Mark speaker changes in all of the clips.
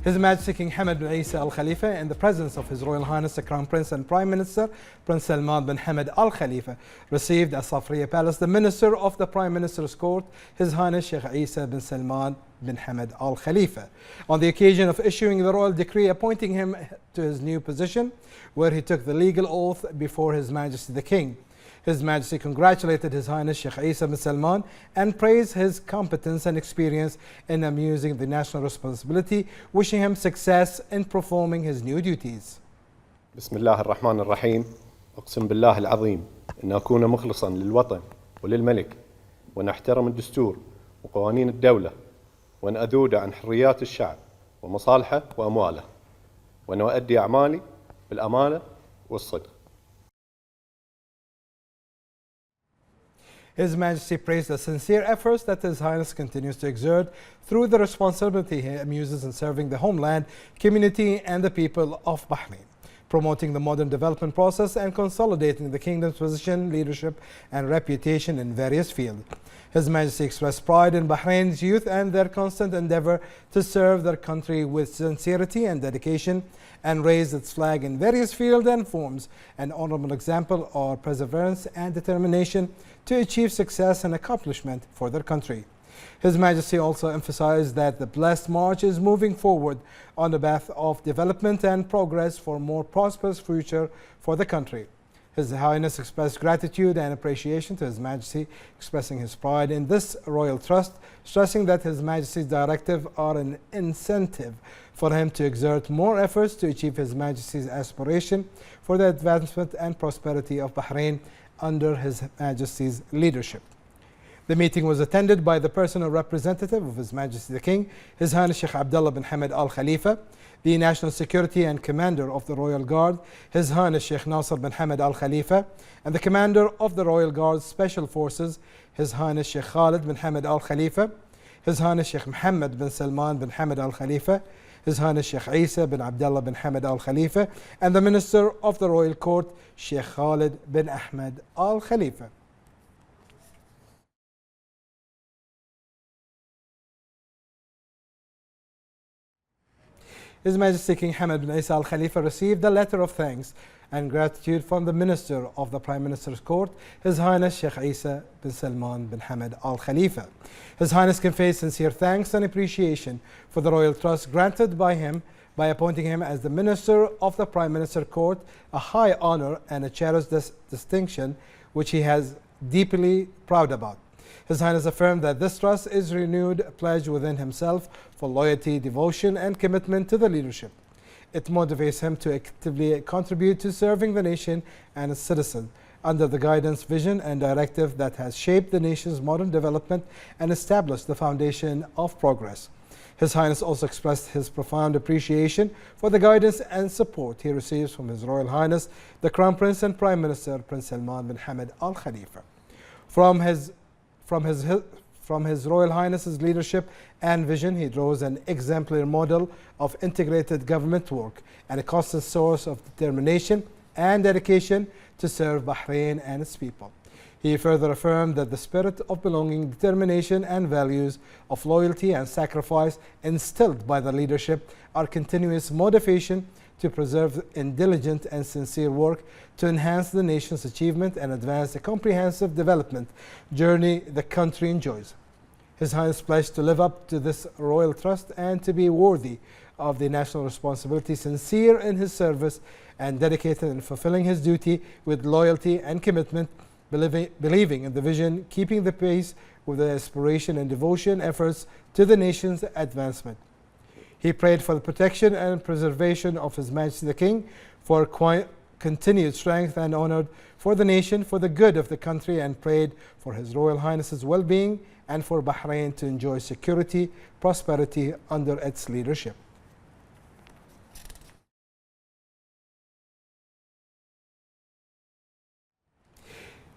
Speaker 1: His Majesty King Hamad bin Isa Al Khalifa, in the presence of His Royal Highness the Crown Prince and Prime Minister Prince Salman bin Hamad Al Khalifa, received at Safriya Palace the Minister of the Prime Minister's Court, His Highness Sheikh Isa bin Salman bin Hamad Al Khalifa, on the occasion of issuing the royal decree appointing him to his new position, where he took the legal oath before His Majesty the King. His Majesty congratulated His Highness Sheikh Isa bin Salman and praised his competence and experience in amusing the national responsibility, wishing him success in performing his new duties.
Speaker 2: بسم الله الرحمن الرحيم. أقسم بالله العظيم أن أكون مخلصا للوطن وللملك، وأن أحترم الدستور وقوانين الدولة، وأن أذود عن حريات الشعب ومصالحه وأمواله، وأن أؤدي أعمالي بالأمانة والصدق.
Speaker 1: His Majesty praised the sincere efforts that His Highness continues to exert through the responsibility he amuses in serving the homeland, community and the people of Bahrain, promoting the modern development process and consolidating the kingdom's position, leadership and reputation in various fields. His Majesty expressed pride in Bahrain's youth and their constant endeavor to serve their country with sincerity and dedication, and raised its flag in various fields and forms, an honorable example of perseverance and determination to achieve success and accomplishment for their country. His Majesty also emphasized that the blessed march is moving forward on the path of development and progress for a more prosperous future for the country. His Highness expressed gratitude and appreciation to His Majesty, expressing his pride in this royal trust, stressing that His Majesty's directives are an incentive for him to exert more efforts to achieve His Majesty's aspiration for the advancement and prosperity of Bahrain under His Majesty's leadership. The meeting was attended by the personal representative of His Majesty the King, His Highness Sheikh Abdullah bin Hamad Al Khalifa, the National Security and Commander of the Royal Guard, His Highness Sheikh Nasser bin Hamad Al Khalifa, and the Commander of the Royal Guard Special Forces, His Highness Sheikh Khalid bin Hamad Al Khalifa, His Highness Sheikh Mohammed bin Salman bin Hamad Al Khalifa, His Highness Sheikh Isa bin Abdullah bin Hamad Al Khalifa, and the Minister of the Royal Court, Sheikh Khalid bin Ahmed Al Khalifa. His Majesty King Hamad bin Isa Al Khalifa received a letter of thanks and gratitude from the Minister of the Prime Minister's Court, His Highness Sheikh Isa bin Salman bin Hamad Al Khalifa. His Highness conveys sincere thanks and appreciation for the royal trust granted by him by appointing him as the Minister of the Prime Minister's Court, a high honor and a cherished distinction which he has deeply proud about. His Highness affirmed that this trust is a renewed pledge within himself for loyalty, devotion and commitment to the leadership. It motivates him to actively contribute to serving the nation and its citizens under the guidance, vision and directive that has shaped the nation's modern development and established the foundation of progress. His Highness also expressed his profound appreciation for the guidance and support he receives from His Royal Highness, the Crown Prince and Prime Minister Prince Salman bin Hamad Al Khalifa. From His Royal Highness's leadership and vision, he draws an exemplary model of integrated government work and a constant source of determination and dedication to serve Bahrain and its people. He further affirmed that the spirit of belonging, determination and values of loyalty and sacrifice instilled by the leadership are continuous motivation to preserve in diligent and sincere work to enhance the nation's achievement and advance the comprehensive development journey the country enjoys. His Highness pledged to live up to this royal trust and to be worthy of the national responsibility, sincere in his service and dedicated in fulfilling his duty with loyalty and commitment, believing in the vision, keeping the pace with the aspiration and devotion efforts to the nation's advancement. He prayed for the protection and preservation of His Majesty the King, for continued strength and honor for the nation, for the good of the country, and prayed for His Royal Highness's well-being and for Bahrain to enjoy security, prosperity under its leadership.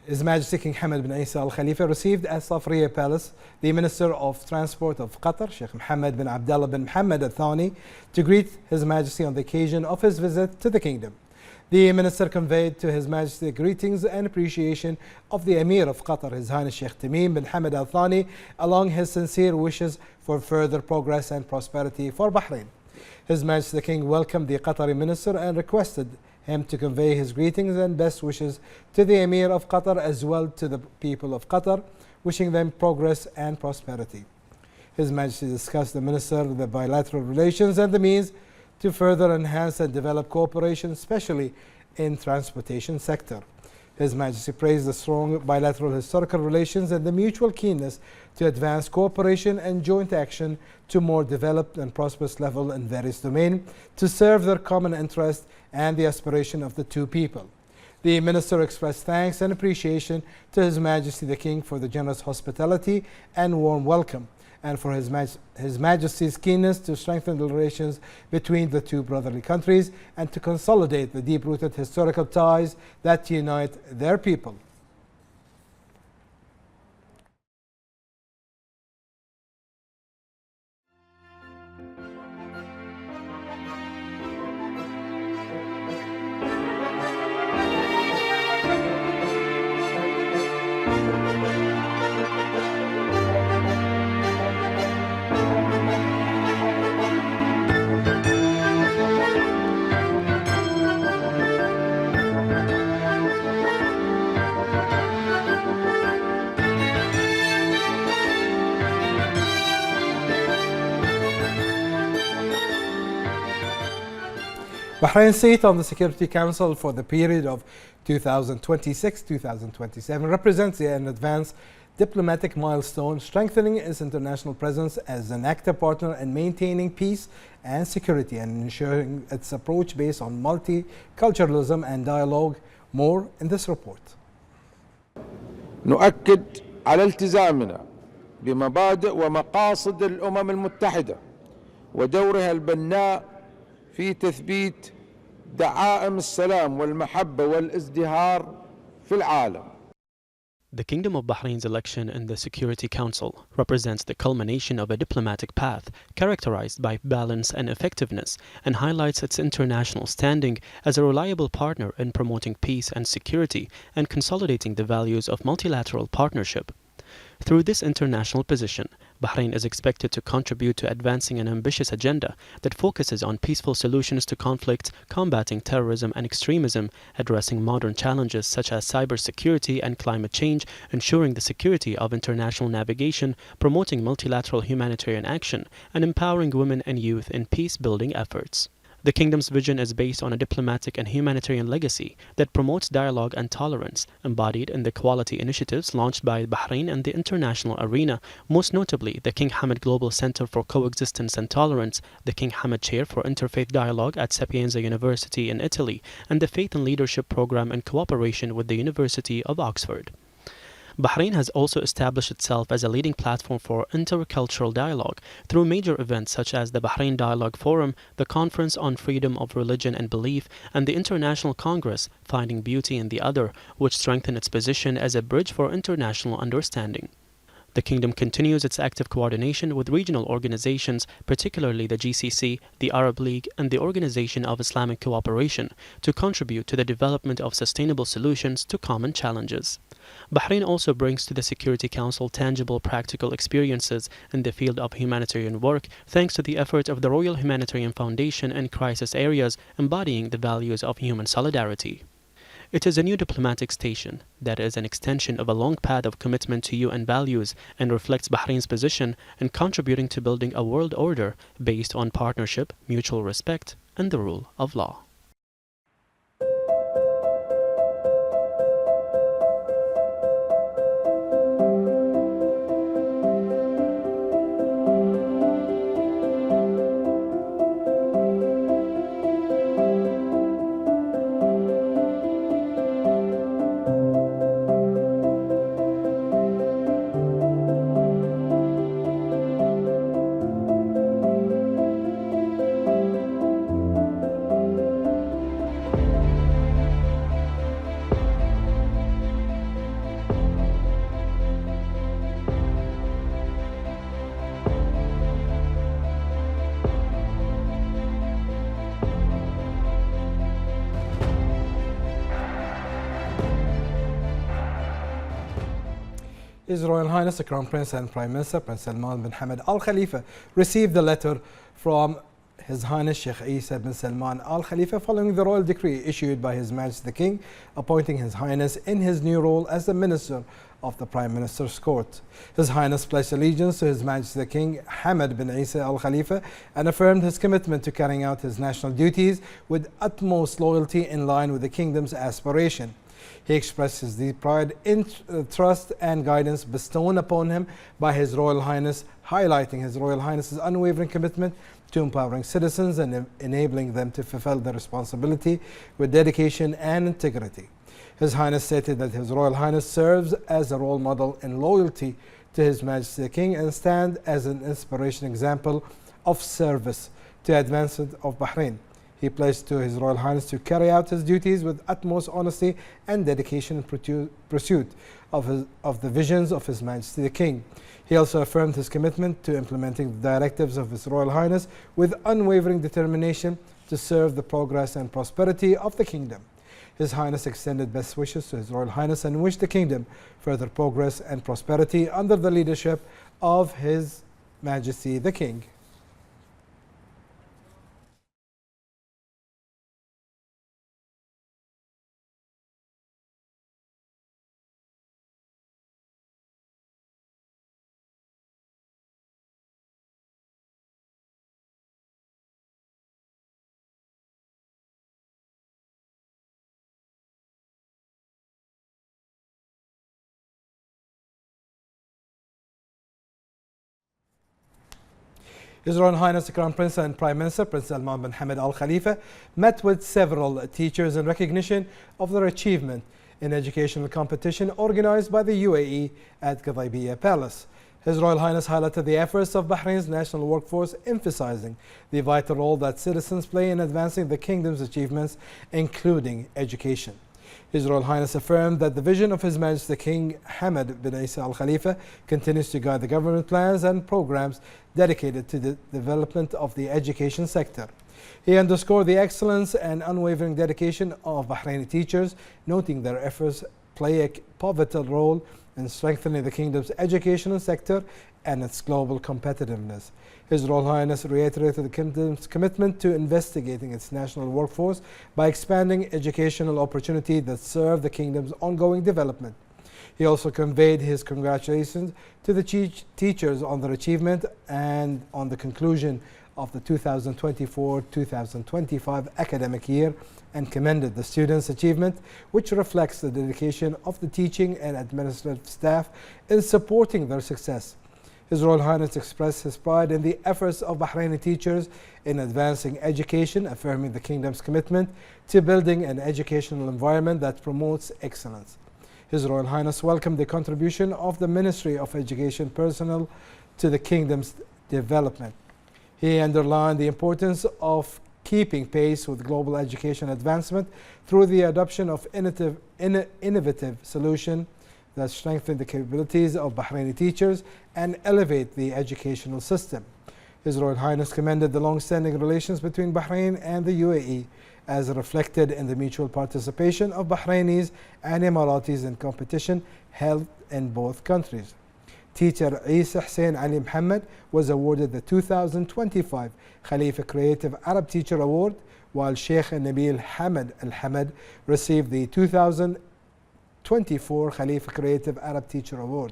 Speaker 1: His Majesty King Hamad bin Isa Al Khalifa received at Safriya Palace the Minister of Transport of Qatar, Sheikh Mohammed bin Abdullah bin Mohammed Al Thani, to greet His Majesty on the occasion of his visit to the kingdom. The Minister conveyed to His Majesty greetings and appreciation of the Emir of Qatar, His Highness Sheikh Tamim bin Hamad Al Thani, along his sincere wishes for further progress and prosperity for Bahrain. His Majesty the King welcomed the Qatari minister and requested him to convey his greetings and best wishes to the Emir of Qatar as well to the people of Qatar, wishing them progress and prosperity. His Majesty discussed the minister the bilateral relations and the means to further enhance and develop cooperation, especially in transportation sector. His Majesty praised the strong bilateral historical relations and the mutual keenness to advance cooperation and joint action to more developed and prosperous level in various domains to serve their common interest and the aspiration of the two people. The minister expressed thanks and appreciation to His Majesty the King for the generous hospitality and warm welcome, and for His Majesty's keenness to strengthen the relations between the two brotherly countries and to consolidate the deep-rooted historical ties that unite their people. Bahrain's seat on the Security Council for the period of 2026-2027 represents an advanced diplomatic milestone, strengthening its international presence as an active partner in maintaining peace and security and ensuring its approach based on multiculturalism and dialogue. More in this report.
Speaker 3: نؤكد على التزامنا بمبادئ ومقاصد الأمم المتحدة ودورها البناء في تثبيت دعائم السلام والمحبة والازدهار في العالم.
Speaker 4: The Kingdom of Bahrain's election in the Security Council represents the culmination of a diplomatic path characterized by balance and effectiveness and highlights its international standing as a reliable partner in promoting peace and security and consolidating the values of multilateral partnership. Through this international position, Bahrain is expected to contribute to advancing an ambitious agenda that focuses on peaceful solutions to conflicts, combating terrorism and extremism, addressing modern challenges such as cybersecurity and climate change, ensuring the security of international navigation, promoting multilateral humanitarian action, and empowering women and youth in peace-building efforts. The Kingdom's vision is based on a diplomatic and humanitarian legacy that promotes dialogue and tolerance, embodied in the quality initiatives launched by Bahrain and the international arena, most notably the King Hamad Global Center for Coexistence and Tolerance, the King Hamad Chair for Interfaith Dialogue at Sapienza University in Italy, and the Faith and Leadership Program in cooperation with the University of Oxford. Bahrain has also established itself as a leading platform for intercultural dialogue through major events such as the Bahrain Dialogue Forum, the Conference on Freedom of Religion and Belief, and the International Congress Finding Beauty in the Other, which strengthen its position as a bridge for international understanding. The Kingdom continues its active coordination with regional organizations, particularly the GCC, the Arab League, and the Organization of Islamic Cooperation, to contribute to the development of sustainable solutions to common challenges. Bahrain also brings to the Security Council tangible practical experiences in the field of humanitarian work, thanks to the effort of the Royal Humanitarian Foundation in crisis areas, embodying the values of human solidarity. It is a new diplomatic station that is an extension of a long path of commitment to UN values and reflects Bahrain's position in contributing to building a world order based on partnership, mutual respect, and the rule of law.
Speaker 1: His Royal Highness the Crown Prince and Prime Minister Prince Salman bin Hamad Al Khalifa received the letter from His Highness Sheikh Isa bin Salman Al Khalifa following the royal decree issued by His Majesty the King, appointing His Highness in his new role as the Minister of the Prime Minister's Court. His Highness pledged allegiance to His Majesty the King Hamad bin Isa Al Khalifa and affirmed his commitment to carrying out his national duties with utmost loyalty in line with the Kingdom's aspiration. He expressed his deep pride in trust and guidance bestowed upon him by His Royal Highness, highlighting His Royal Highness's unwavering commitment to empowering citizens and enabling them to fulfill their responsibility with dedication and integrity. His Highness stated that His Royal Highness serves as a role model in loyalty to His Majesty the King and stands as an inspiration example of service to the advancement of Bahrain. He pledged to His Royal Highness to carry out his duties with utmost honesty and dedication in pursuit of the visions of His Majesty the King. He also affirmed his commitment to implementing the directives of His Royal Highness with unwavering determination to serve the progress and prosperity of the Kingdom. His Highness extended best wishes to His Royal Highness and wished the Kingdom further progress and prosperity under the leadership of His Majesty the King. His Royal Highness the Crown Prince and Prime Minister Prince Salman bin Hamad Al Khalifa met with several teachers in recognition of their achievement in educational competition organized by the UAE at Qadaibiya Palace. His Royal Highness highlighted the efforts of Bahrain's national workforce, emphasizing the vital role that citizens play in advancing the Kingdom's achievements, including education. His Royal Highness affirmed that the vision of His Majesty the King Hamad bin Isa Al Khalifa continues to guide the government plans and programs dedicated to the development of the education sector. He underscored the excellence and unwavering dedication of Bahraini teachers, noting their efforts play a pivotal role in strengthening the Kingdom's educational sector and its global competitiveness. His Royal Highness reiterated the Kingdom's commitment to investigating its national workforce by expanding educational opportunities that serve the Kingdom's ongoing development. He also conveyed his congratulations to the teachers on their achievement and on the conclusion of the 2024-2025 academic year and commended the students' achievement, which reflects the dedication of the teaching and administrative staff in supporting their success. His Royal Highness expressed his pride in the efforts of Bahraini teachers in advancing education, affirming the Kingdom's commitment to building an educational environment that promotes excellence. His Royal Highness welcomed the contribution of the Ministry of Education personnel to the Kingdom's development. He underlined the importance of keeping pace with global education advancement through the adoption of innovative solutions that strengthen the capabilities of Bahraini teachers and elevate the educational system. His Royal Highness commended the long-standing relations between Bahrain and the UAE as reflected in the mutual participation of Bahrainis and Emiratis in competition held in both countries. Teacher Isa Hussein Ali Muhammad was awarded the 2025 Khalifa Creative Arab Teacher Award, while Sheikh Nabil Hamad Al Hamad received the 2024 Khalifa Creative Arab Teacher Award.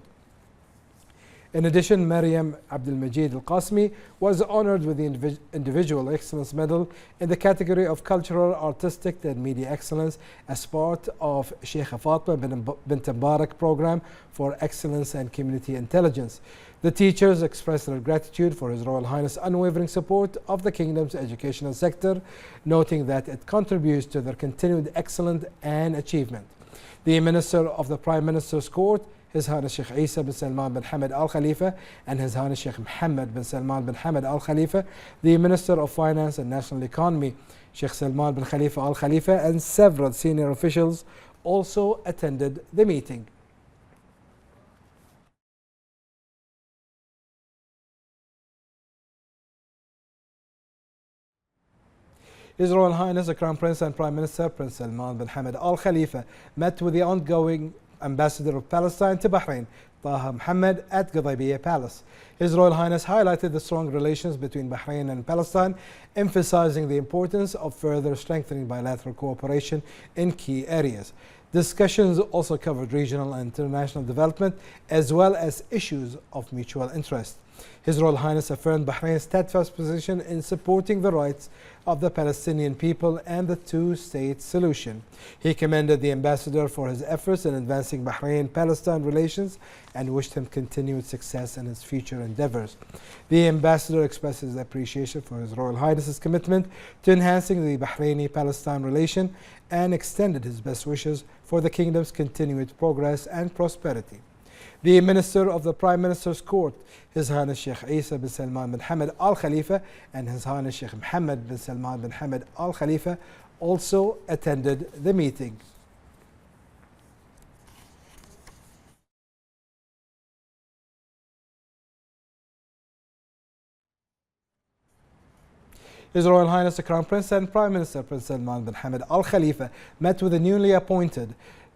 Speaker 1: In addition, Maryam Abdul Majid Al Qasmi was honored with the Individual Excellence Medal in the category of Cultural, Artistic and Media Excellence as part of Sheikh Fatma bint Mubarak Program for Excellence and Community Intelligence. The teachers expressed their gratitude for His Royal Highness' unwavering support of the Kingdom's educational sector, noting that it contributes to their continued excellence and achievement. The Minister of the Prime Minister's Court, His Highness Sheikh Isa bin Salman bin Hamad Al Khalifa, and His Highness Sheikh Mohammed bin Salman bin Hamad Al Khalifa, the Minister of Finance and National Economy, Sheikh Salman bin Khalifa Al Khalifa, and several senior officials also attended the meeting. His Royal Highness the Crown Prince and Prime Minister Prince Salman bin Hamad Al Khalifa met with the ongoing Ambassador of Palestine to Bahrain, Taha Mohammed, at Qudaybiya Palace. His Royal Highness highlighted the strong relations between Bahrain and Palestine, emphasizing the importance of further strengthening bilateral cooperation in key areas. Discussions also covered regional and international development as well as issues of mutual interest. His Royal Highness affirmed Bahrain's steadfast position in supporting the rights of the Palestinian people and the two-state solution. He commended the ambassador for his efforts in advancing Bahrain-Palestine relations and wished him continued success in his future endeavors. The ambassador expressed his appreciation for His Royal Highness's commitment to enhancing the Bahraini-Palestine relation and extended his best wishes for the kingdom's continued progress and prosperity. The Minister of the Prime Minister's Court, His Highness Sheikh Isa bin Salman bin Hamad Al Khalifa, and His Highness Sheikh Mohammed bin Salman bin Hamad Al Khalifa also attended the meeting. His Royal Highness the Crown Prince and Prime Minister Prince Salman bin Hamad Al Khalifa met with the newly appointed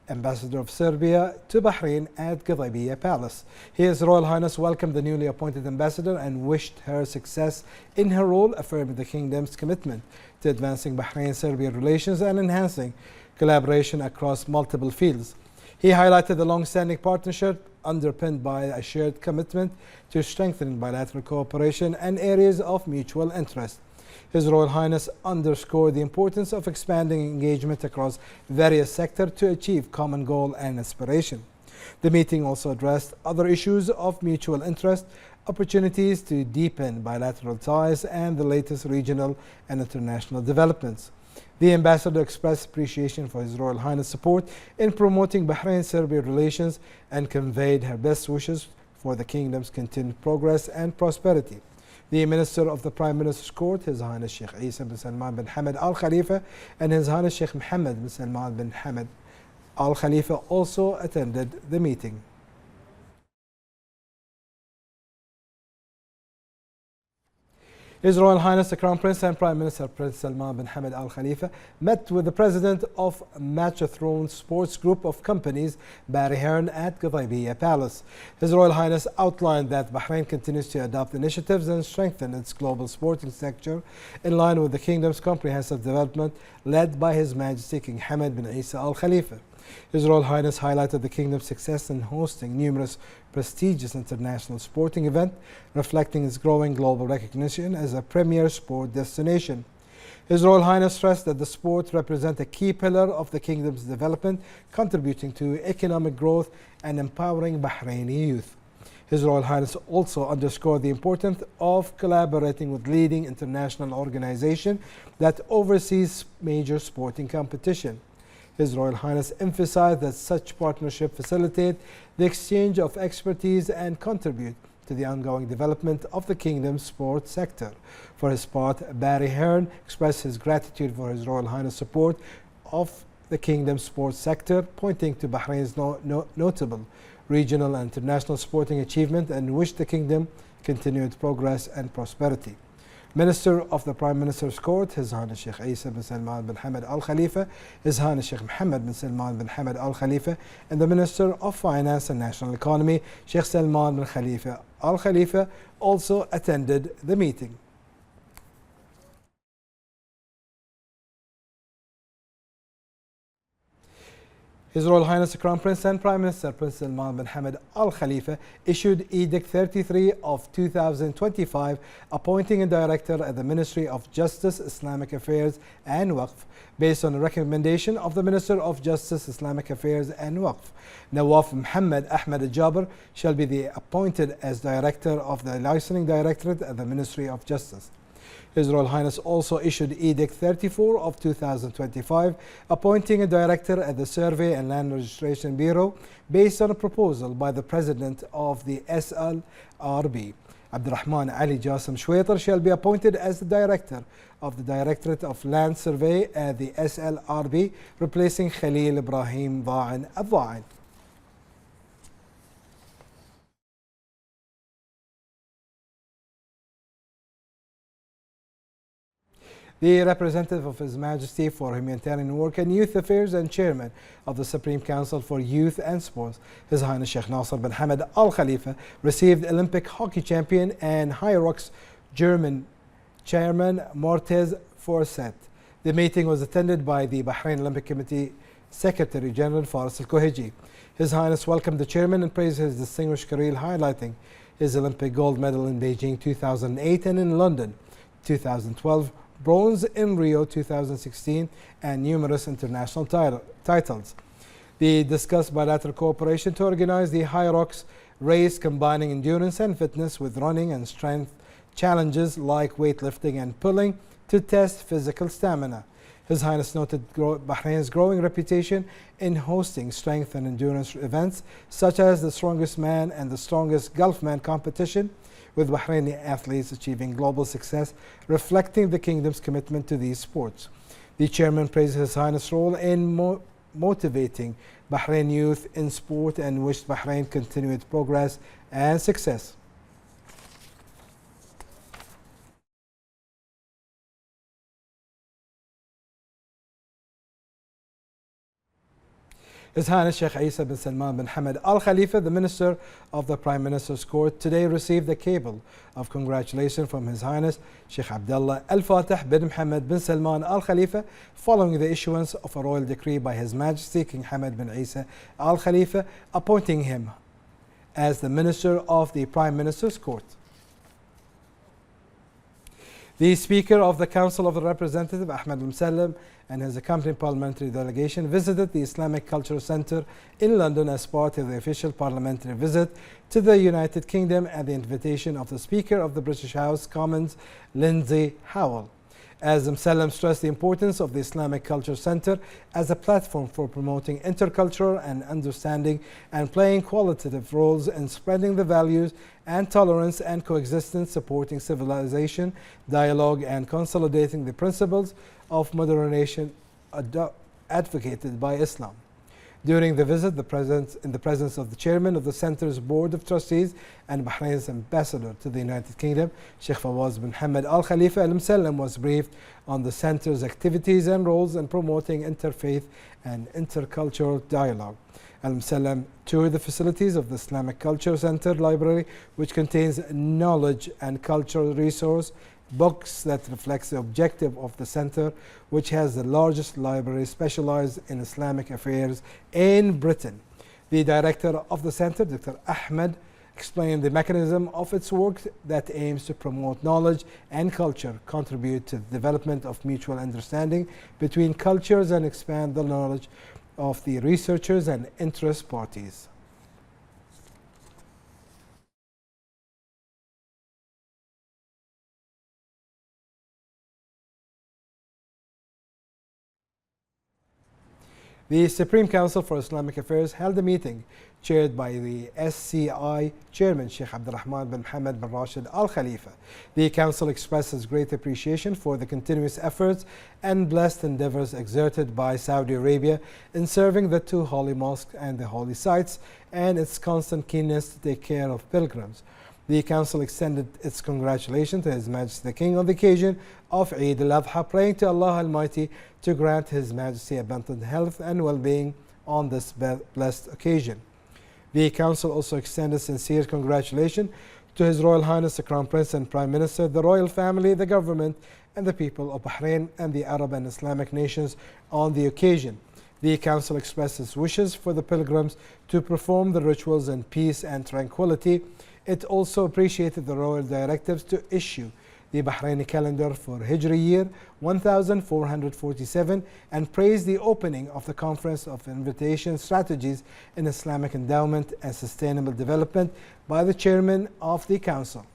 Speaker 1: Ambassador of Serbia to Bahrain at Qudaybiya Palace. His Royal Highness welcomed the newly appointed ambassador and wished her success in her role, affirming the kingdom's commitment to advancing Bahrain-Serbia relations and enhancing collaboration across multiple fields. He highlighted the long-standing partnership underpinned by a shared commitment to strengthening bilateral cooperation and areas of mutual interest. His Royal Highness underscored the importance of expanding engagement across various sectors to achieve common goal and aspiration. The meeting also addressed other issues of mutual interest, opportunities to deepen bilateral ties, and the latest regional and international developments. The ambassador expressed appreciation for His Royal Highness' support in promoting Bahrain-Serbia relations and conveyed her best wishes for the kingdom's continued progress and prosperity. The Minister of the Prime Minister's Court, His Highness Sheikh Isa bin Salman bin Hamad Al Khalifa, and His Highness Sheikh Mohammed bin Salman bin Hamad Al Khalifa also attended the meeting. His Royal Highness the Crown Prince and Prime Minister Prince Salman bin Hamad Al Khalifa met with the President of Matchathron Sports Group of Companies, Bahrain, at Qudaybiya Palace. His Royal Highness outlined that Bahrain continues to adopt initiatives and strengthen its global sporting sector in line with the kingdom's comprehensive development led by His Majesty King Hamad bin Isa Al Khalifa. His Royal Highness highlighted the kingdom's success in hosting numerous prestigious international sporting events, reflecting its growing global recognition as a premier sport destination. His Royal Highness stressed that the sport represents a key pillar of the kingdom's development, contributing to economic growth and empowering Bahraini youth. His Royal Highness also underscored the importance of collaborating with leading international organizations that oversees major sporting competition. His Royal Highness emphasized that such partnerships facilitate the exchange of expertise and contribute to the ongoing development of the kingdom's sports sector. For his part, Bahrain expressed his gratitude for His Royal Highness' support of the kingdom's sports sector, pointing to Bahrain's notable regional and international sporting achievement and wished the kingdom continued progress and prosperity. Minister of the Prime Minister's Court, His Highness Sheikh Isa bin Salman bin Hamad Al Khalifa, His Highness Sheikh Mohammed bin Salman bin Hamad Al Khalifa, and the Minister of Finance and National Economy, Sheikh Salman bin Khalifa Al Khalifa, also attended the meeting. His Royal Highness the Crown Prince and Prime Minister Prince Salman bin Hamad Al Khalifa issued Edict 33 of 2025 appointing a director at the Ministry of Justice, Islamic Affairs and Waqf based on a recommendation of the Minister of Justice, Islamic Affairs and Waqf. Nawaf Muhammad Ahmed Jabir shall be appointed as Director of the Licensing Directorate at the Ministry of Justice. His Royal Highness also issued Edict 34 of 2025 appointing a director at the Survey and Land Registration Bureau based on a proposal by the President of the SLRB. Abdurrahman Ali Jassim Shwetar shall be appointed as the Director of the Directorate of Land Survey at the SLRB, replacing Khalil Ibrahim Dha'an Al-Dha'an. the representative of His Majesty for Humanitarian Work and Youth Affairs and Chairman of the Supreme Council for Youth and Sports, His Highness Sheikh Nasser bin Hamad Al Khalifa, received Olympic hockey champion and Hyrox German Chairman Mortez Forset. The meeting was attended by the Bahrain Olympic Committee Secretary General Faris Al-Kuhaji. His Highness welcomed the chairman and praised his distinguished career, highlighting his Olympic gold medal in Beijing 2008 and in London 2012, bronze in Rio 2016, and numerous international titles. They discussed bilateral cooperation to organize the Hyrox race, combining endurance and fitness with running and strength challenges like weightlifting and pulling to test physical stamina. His Highness noted Bahrain's growing reputation in hosting strength and endurance events such as the Strongest Man and the Strongest Gulfman competition, with Bahraini athletes achieving global success, reflecting the kingdom's commitment to these sports. The chairman praised His Highness' role in motivating Bahrain youth in sport and wished Bahrain continued progress and success. His Highness Sheikh Isa bin Salman bin Hamad Al Khalifa, the Minister of the Prime Minister's Court, today received a cable of congratulations from His Highness Sheikh Abdullah Al Fatih bin Mohammed bin Salman Al Khalifa following the issuance of a royal decree by His Majesty King Hamad bin Isa Al Khalifa, appointing him as the Minister of the Prime Minister's Court. The Speaker of the Council of Representatives, Ahmed Al-Musallam, and his accompanying parliamentary delegation visited the Islamic Cultural Centre in London as part of the official parliamentary visit to the United Kingdom at the invitation of the Speaker of the British House Commons, Lindsay Howell. As Al-Musallam stressed the importance of the Islamic Culture Centre as a platform for promoting intercultural and understanding and playing qualitative roles in spreading the values and tolerance and coexistence, supporting civilization, dialogue, and consolidating the principles of moderation advocated by Islam. During the visit, in the presence of the chairman of the Centre's Board of Trustees and Bahrain's ambassador to the United Kingdom, Sheikh Fawaz bin Hamad Al Khalifa, Al-Musallam was briefed on the Centre's activities and roles in promoting interfaith and intercultural dialogue. Al-Musallam toured the facilities of the Islamic Culture Centre Library, which contains knowledge and cultural resource books that reflects the objective of the Centre, which has the largest library specialized in Islamic affairs in Britain. The director of the Centre, Dr. Ahmed, explained the mechanism of its work that aims to promote knowledge and culture, contribute to the development of mutual understanding between cultures, and expand the knowledge of the researchers and interest parties. The Supreme Council for Islamic Affairs held a meeting chaired by the SCI Chairman Sheikh Abdurrahman bin Mohammed bin Rashid Al Khalifa. The Council expresses great appreciation for the continuous efforts and blessed endeavors exerted by Saudi Arabia in serving the two holy mosques and the holy sites, and its constant keenness to take care of pilgrims. The Council extended its congratulations to His Majesty the King on the occasion of Eid al-Adha, praying to Allah Almighty to grant His Majesty abundant health and well-being on this blessed occasion. The Council also extended sincere congratulations to His Royal Highness the Crown Prince and Prime Minister, the royal family, the government, and the people of Bahrain and the Arab and Islamic nations on the occasion. The Council expressed its wishes for the pilgrims to perform the rituals in peace and tranquility. It also appreciated the royal directives to issue the Bahraini calendar for Hijri year 1447 and praised the opening of the Conference of Invitation Strategies in Islamic Endowment and Sustainable Development by the Chairman of the Council.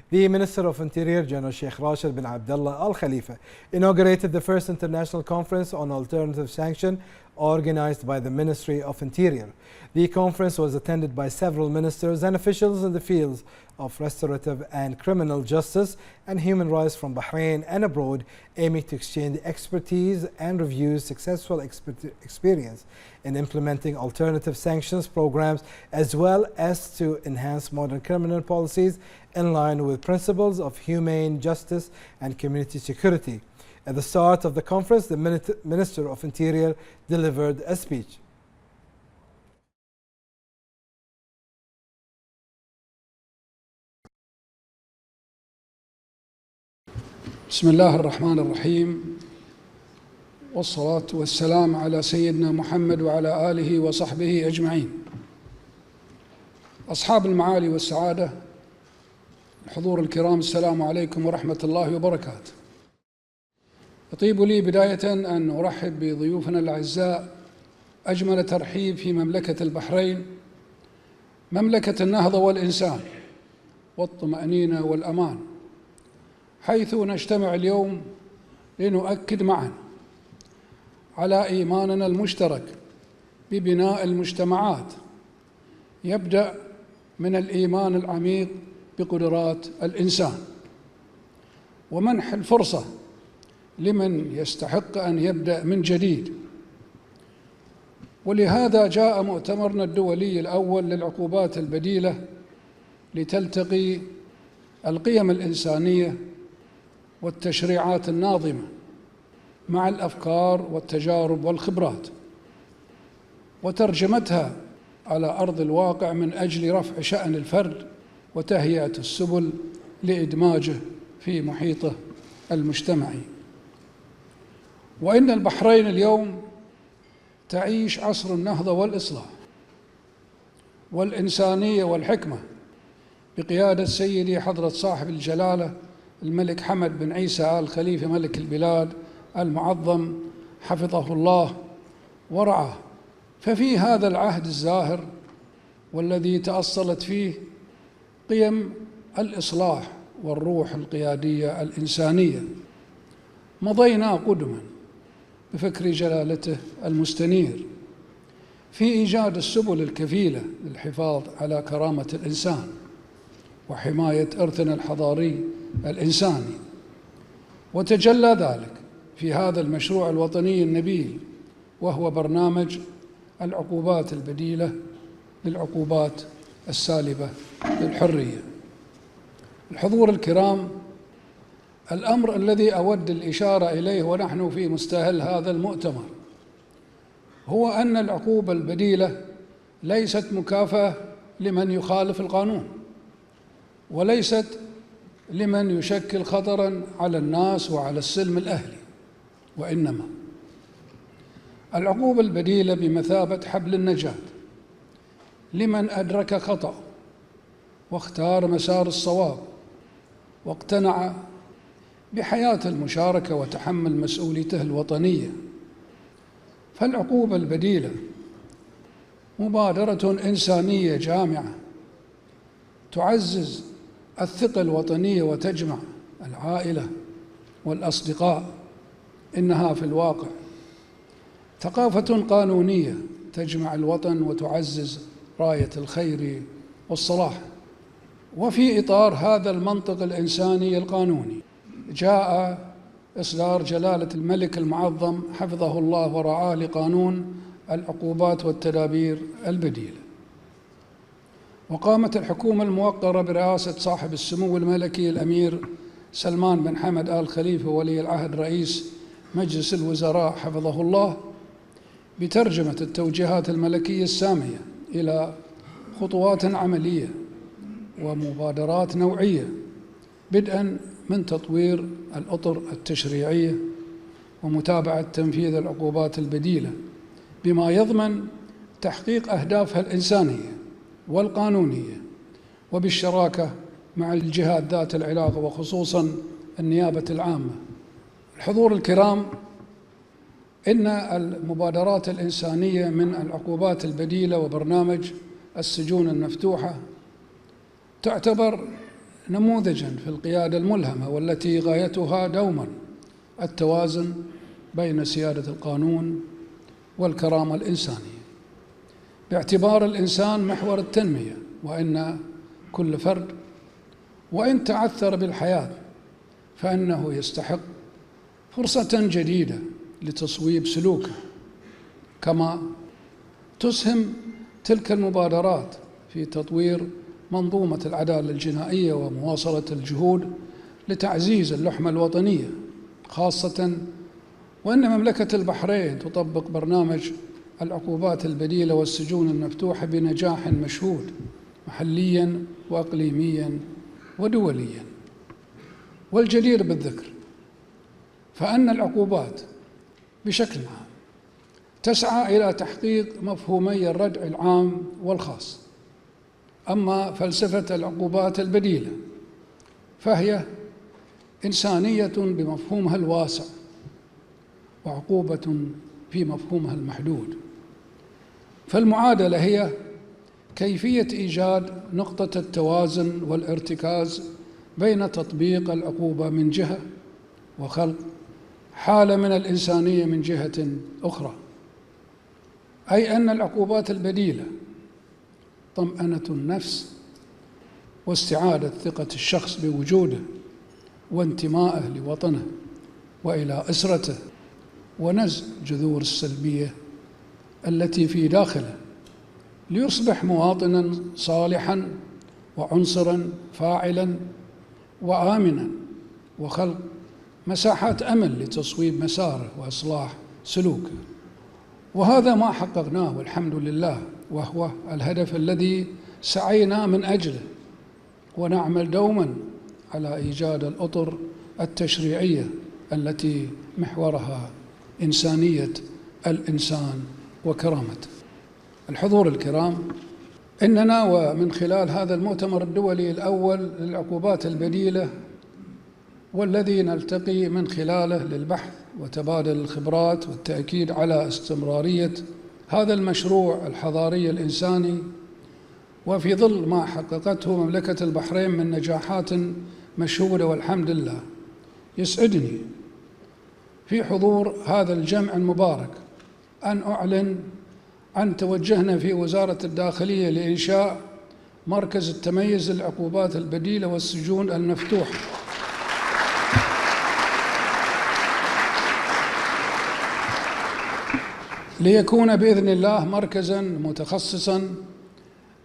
Speaker 1: The Minister of Interior, General Sheikh Rashid bin Abdullah Al Khalifa, inaugurated the first international conference on alternative sanction organized by the Ministry of Interior. The conference was attended by several ministers and officials in the fields of restorative and criminal justice and human rights from Bahrain and abroad, aiming to exchange expertise and review successful experience in implementing alternative sanctions programs, as well as to enhance modern criminal policies in line with principles of humane justice and community security. At the start of the conference, the Minister of Interior delivered a speech.
Speaker 5: بسم الله الرحمن الرحيم، والصلاة والسلام على سيدنا محمد وعلى آله وصحبه أجمعين. أصحاب المعالي والسعادة، الحضور الكرام، السلام عليكم ورحمة الله وبركاته. يطيب لي بداية أن أرحب بضيوفنا الأعزاء أجمل ترحيب في مملكة البحرين، مملكة النهضة والإنسان والطمأنينة والأمان، حيث نجتمع اليوم لنؤكد معا على إيماننا المشترك ببناء المجتمعات، يبدأ من الإيمان العميق بقدرات الإنسان، ومنح الفرصة لمن يستحق أن يبدأ من جديد. ولهذا جاء مؤتمرنا الدولي الأول للعقوبات البديلة لتلتقي القيم الإنسانية والتشريعات الناظمة مع الأفكار والتجارب والخبرات، وترجمتها على أرض الواقع من أجل رفع شأن الفرد وتهيئة السبل لإدماجه في محيطه المجتمعي. وإن البحرين اليوم تعيش عصر النهضة والإصلاح والإنسانية والحكمة بقيادة سيدي حضرة صاحب الجلالة الملك حمد بن عيسى آل خليفة ملك البلاد المعظم حفظه الله ورعاه. ففي هذا العهد الزاهر والذي تأصلت فيه قيم الإصلاح والروح القيادية الإنسانية، مضينا قدما بفكر جلالته المستنير في إيجاد السبل الكفيلة للحفاظ على كرامة الإنسان وحماية إرثنا الحضاري الإنساني. وتجلى ذلك في هذا المشروع الوطني النبيل، وهو برنامج العقوبات البديلة للعقوبات السالبة للحرية. الحضور الكرام، الأمر الذي أود الإشارة إليه ونحن في مستهل هذا المؤتمر هو أن العقوبة البديلة ليست مكافأة لمن يخالف القانون، وليست لمن يشكل خطراً على الناس وعلى السلم الأهلي، وإنما العقوبة البديلة بمثابة حبل النجاة لمن أدرك خطأ واختار مسار الصواب واقتنع بحياة المشاركة وتحمل مسؤوليته الوطنية. فالعقوبة البديلة مبادرة إنسانية جامعة تعزز الثقة الوطنية وتجمع العائلة والأصدقاء. إنها في الواقع ثقافة قانونية تجمع الوطن وتعزز راية الخير والصلاح. وفي إطار هذا المنطق الإنساني القانوني جاء إصدار جلالة الملك المعظم حفظه الله ورعاه لقانون العقوبات والتدابير البديلة. وقامت الحكومة الموقرة برئاسة صاحب السمو الملكي الأمير سلمان بن حمد آل خليفة ولي العهد رئيس مجلس الوزراء حفظه الله بترجمة التوجيهات الملكية السامية إلى خطوات عملية ومبادرات نوعية، بدءاً من تطوير الأطر التشريعية ومتابعة تنفيذ العقوبات البديلة بما يضمن تحقيق أهدافها الإنسانية والقانونية، وبالشراكة مع الجهات ذات العلاقة وخصوصاً النيابة العامة. الحضور الكرام، إن المبادرات الإنسانية من العقوبات البديلة وبرنامج السجون المفتوحة تعتبر نموذجاً في القيادة الملهمة، والتي غايتها دوماً التوازن بين سيادة القانون والكرامة الإنسانية، باعتبار الإنسان محور التنمية، وإن كل فرد وإن تعثر بالحياة فإنه يستحق فرصة جديدة لتصويب سلوكه. كما تسهم تلك المبادرات في تطوير منظومة العدالة الجنائية ومواصلة الجهود لتعزيز اللحمة الوطنية، خاصة وأن مملكة البحرين تطبق برنامج العقوبات البديلة والسجون المفتوحة بنجاح مشهود محلياً وإقليمياً ودولياً. والجدير بالذكر فأن العقوبات بشكل عام تسعى إلى تحقيق مفهومي الردع العام والخاص. أما فلسفة العقوبات البديلة فهي إنسانية بمفهومها الواسع، وعقوبة في مفهومها المحدود. فالمعادلة هي كيفية إيجاد نقطة التوازن والارتكاز بين تطبيق العقوبة من جهة وخلق حالة من الإنسانية من جهة أخرى، أي أن العقوبات البديلة طمأنة النفس واستعادة ثقة الشخص بوجوده وانتمائه لوطنه وإلى أسرته، ونزع جذور السلبية التي في داخله ليصبح مواطناً صالحاً وعنصراً فاعلاً وآمناً، وخلق مساحات أمل لتصويب مساره وإصلاح سلوكه. وهذا ما حققناه والحمد لله، وهو الهدف الذي سعينا من أجله، ونعمل دوماً على إيجاد الأطر التشريعية التي محورها إنسانية الإنسان وكرامته. الحضور الكرام، إننا ومن خلال هذا المؤتمر الدولي الأول للعقوبات البديلة، والذي نلتقي من خلاله للبحث وتبادل الخبرات والتأكيد على استمرارية هذا المشروع الحضاري الإنساني، وفي ظل ما حققته مملكة البحرين من نجاحات مشهودة والحمد لله، يسعدني في حضور هذا الجمع المبارك أن أعلن عن توجهنا في وزارة الداخلية لإنشاء مركز التميز للعقوبات البديلة والسجون المفتوحة، ليكون بإذن الله مركزاً متخصصاً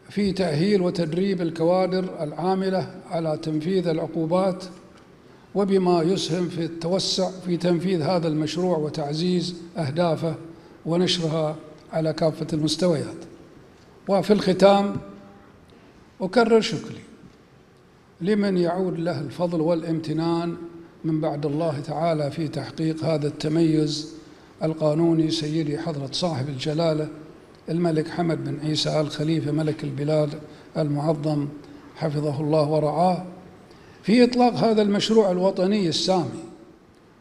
Speaker 5: في تأهيل وتدريب الكوادر العاملة على تنفيذ العقوبات، وبما يسهم في التوسع في تنفيذ هذا المشروع وتعزيز أهدافه ونشرها على كافة المستويات. وفي الختام أكرر شكري لمن يعود له الفضل والامتنان من بعد الله تعالى في تحقيق هذا التميز القانوني، سيدي حضرة صاحب الجلالة الملك حمد بن عيسى آل خليفة ملك البلاد المعظم حفظه الله ورعاه، في إطلاق هذا المشروع الوطني السامي،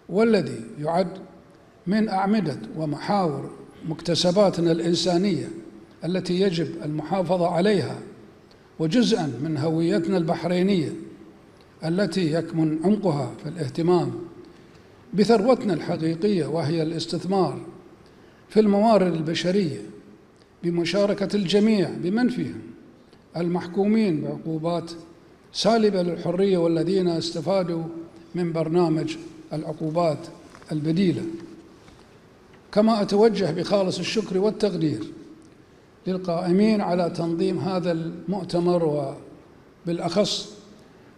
Speaker 5: والذي يعد من أعمدة ومحاور مكتسباتنا الإنسانية التي يجب المحافظة عليها، وجزءاً من هويتنا البحرينية التي يكمن عمقها في الاهتمام بثروتنا الحقيقية، وهي الاستثمار في الموارد البشرية بمشاركة الجميع بمن فيهم المحكومين بعقوبات سالبة للحرية والذين استفادوا من برنامج العقوبات البديلة. كما أتوجه بخالص الشكر والتقدير للقائمين على تنظيم هذا المؤتمر، وبالأخص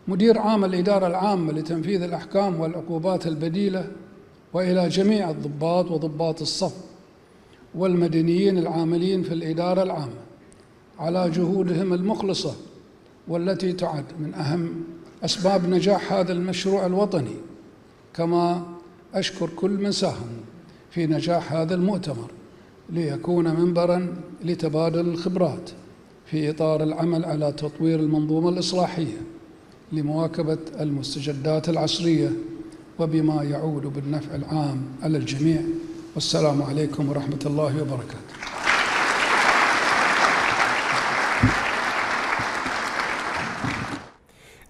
Speaker 5: مدير عام الإدارة العامة لتنفيذ الأحكام والعقوبات البديلة، وإلى جميع الضباط وضباط الصف والمدنيين العاملين في الإدارة العامة على جهودهم المخلصة، والتي تعد من أهم أسباب نجاح هذا المشروع الوطني. كما أشكر كل من ساهم في نجاح هذا المؤتمر ليكون منبراً لتبادل الخبرات في إطار العمل على تطوير المنظومة الإصلاحية لمواكبة المستجدات العصرية، وبما يعود بالنفع العام على الجميع. والسلام عليكم ورحمة الله وبركاته.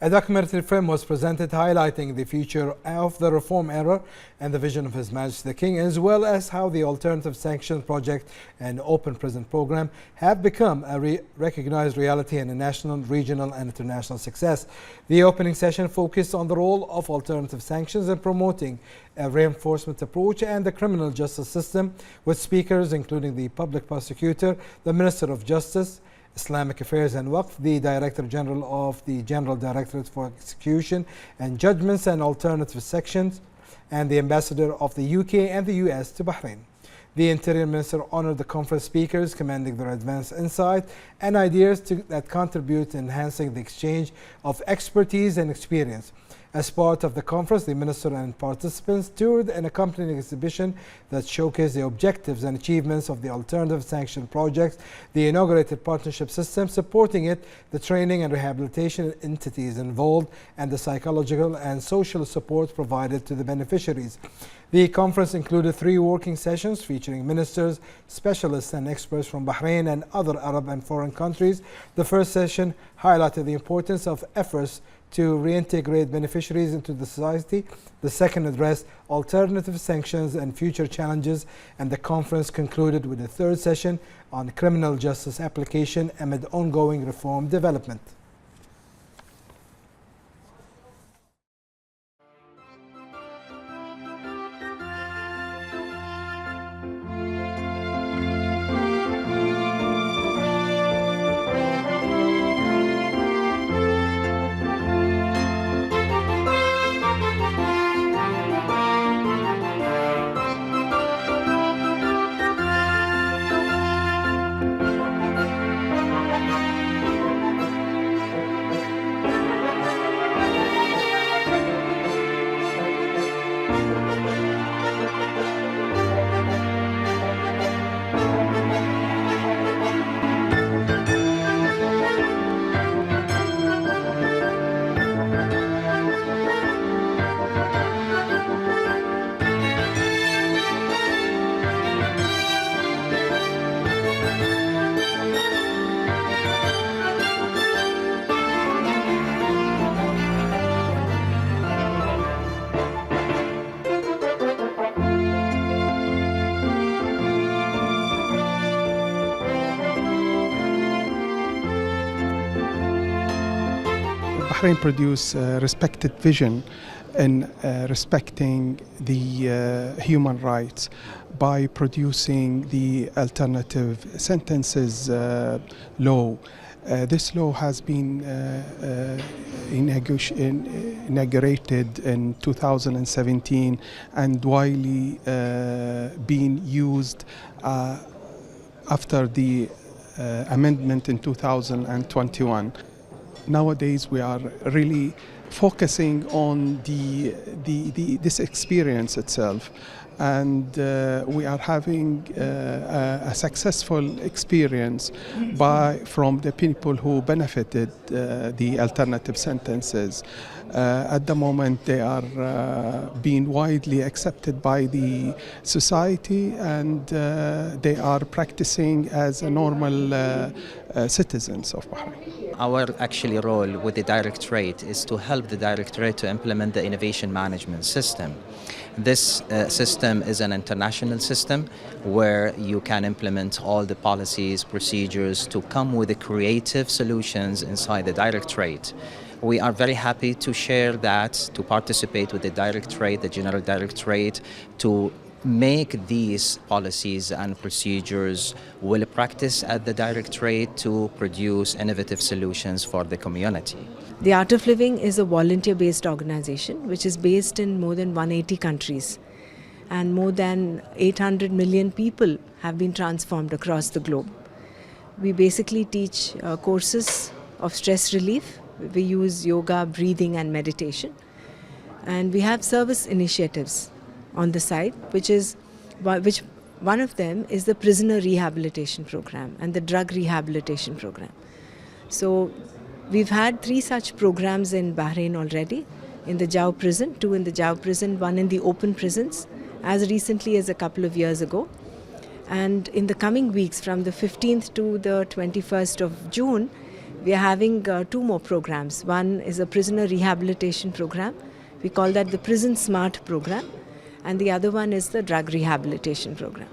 Speaker 1: A documentary film was presented highlighting the future of the reform era and the vision of His Majesty the King, as well as how the Alternative Sanctions Project and Open Prison Program have become a recognized reality and a national, regional and international success. The opening session focused on the role of alternative sanctions in promoting a reinforcement approach and the criminal justice system, with speakers including the public prosecutor, the Minister of Justice, Islamic Affairs and Waqf, the Director General of the General Directorate for Execution and Judgments and Alternative Sections, and the Ambassador of the UK and the US to Bahrain. The Interior Minister honored the conference speakers, commending their advanced insight and ideas that contribute to enhancing the exchange of expertise and experience. As part of the conference, the Minister and participants toured an accompanying exhibition that showcased the objectives and achievements of the Alternative Sanction Project, the inaugurated partnership system supporting it, the training and rehabilitation entities involved, and the psychological and social support provided to the beneficiaries. The conference included 3 working sessions featuring ministers, specialists and experts from Bahrain and other Arab and foreign countries. The first session highlighted the importance of efforts to reintegrate beneficiaries into the society. The second addressed alternative sanctions and future challenges, and the conference concluded with a third session on criminal justice application amid ongoing reform development.
Speaker 6: Bahrain produce a respected vision in respecting the human rights by producing the alternative sentences law. This law has been inaugurated in 2017 and widely being used after the amendment in 2021. Nowadays, we are really focusing on this experience itself, and we are having a successful experience from the people who benefited the alternative sentences. At the moment, they are being widely accepted by the society, and they are practicing as a normal citizens of Bahrain.
Speaker 7: Our actually role with the Directorate is to help the Directorate to implement the innovation management system. This system is an international system where you can implement all the policies, procedures to come with the creative solutions inside the Directorate. We are very happy to share that, to participate with the Directorate, the General Directorate, to make these policies and procedures well practiced at the Directorate to produce innovative solutions for the community.
Speaker 8: The Art of Living is a volunteer-based organization which is based in more than 180 countries, and more than 800 million people have been transformed across the globe. We basically teach courses of stress relief. We use yoga, breathing and meditation, and we have service initiatives on the side, which one of them is the prisoner rehabilitation program and the drug rehabilitation program. So we've had 3 such programs in Bahrain already, in the Jau prison, 2 in the Jau prison, 1 in the open prisons, as recently as a couple of years ago. And in the coming weeks, from the 15th to the 21st of June, we are having 2 more programs. One is a prisoner rehabilitation program. We call that the Prison Smart program. And the other one is the drug rehabilitation program.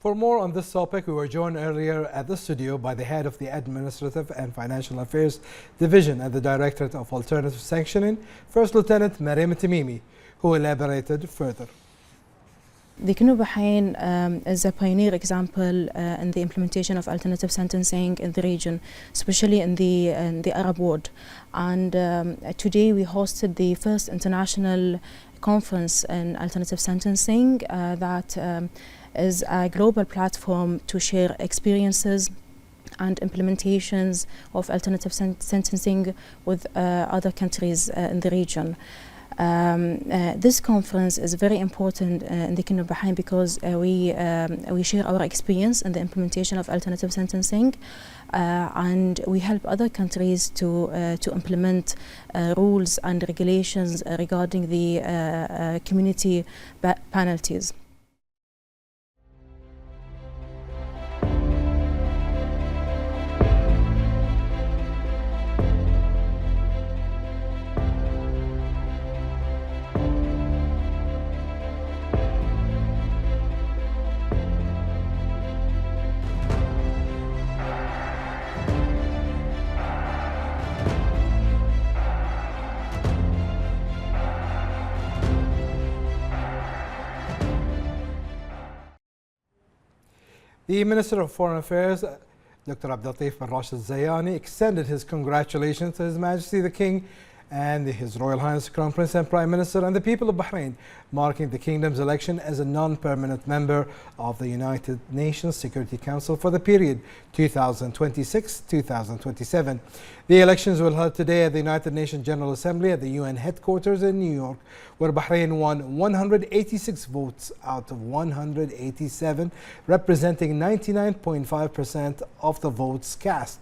Speaker 1: For more on this topic, we were joined earlier at the studio by the head of the Administrative and Financial Affairs Division at the Directorate of Alternative Sanctioning, First Lieutenant Maryam Tamimi, who elaborated further.
Speaker 9: The Kingdom of Bahrain is a pioneer example in the implementation of alternative sentencing in the region, especially in the Arab world. And today we hosted the first international conference in alternative sentencing that is a global platform to share experiences and implementations of alternative sentencing with other countries in the region. This conference is very important in the Kingdom of Bahrain because we share our experience in the implementation of alternative sentencing, and we help other countries to implement rules and regulations regarding the community penalties.
Speaker 1: The Minister of Foreign Affairs, Dr. Abdulatif bin Rashid Zayani, extended his congratulations to His Majesty the King and His Royal Highness Crown Prince and Prime Minister and the people of Bahrain, marking the Kingdom's election as a non-permanent member of the United Nations Security Council for the period 2026-2027. The elections were held today at the United Nations General Assembly at the UN headquarters in New York, where Bahrain won 186 votes out of 187, representing 99.5% of the votes cast.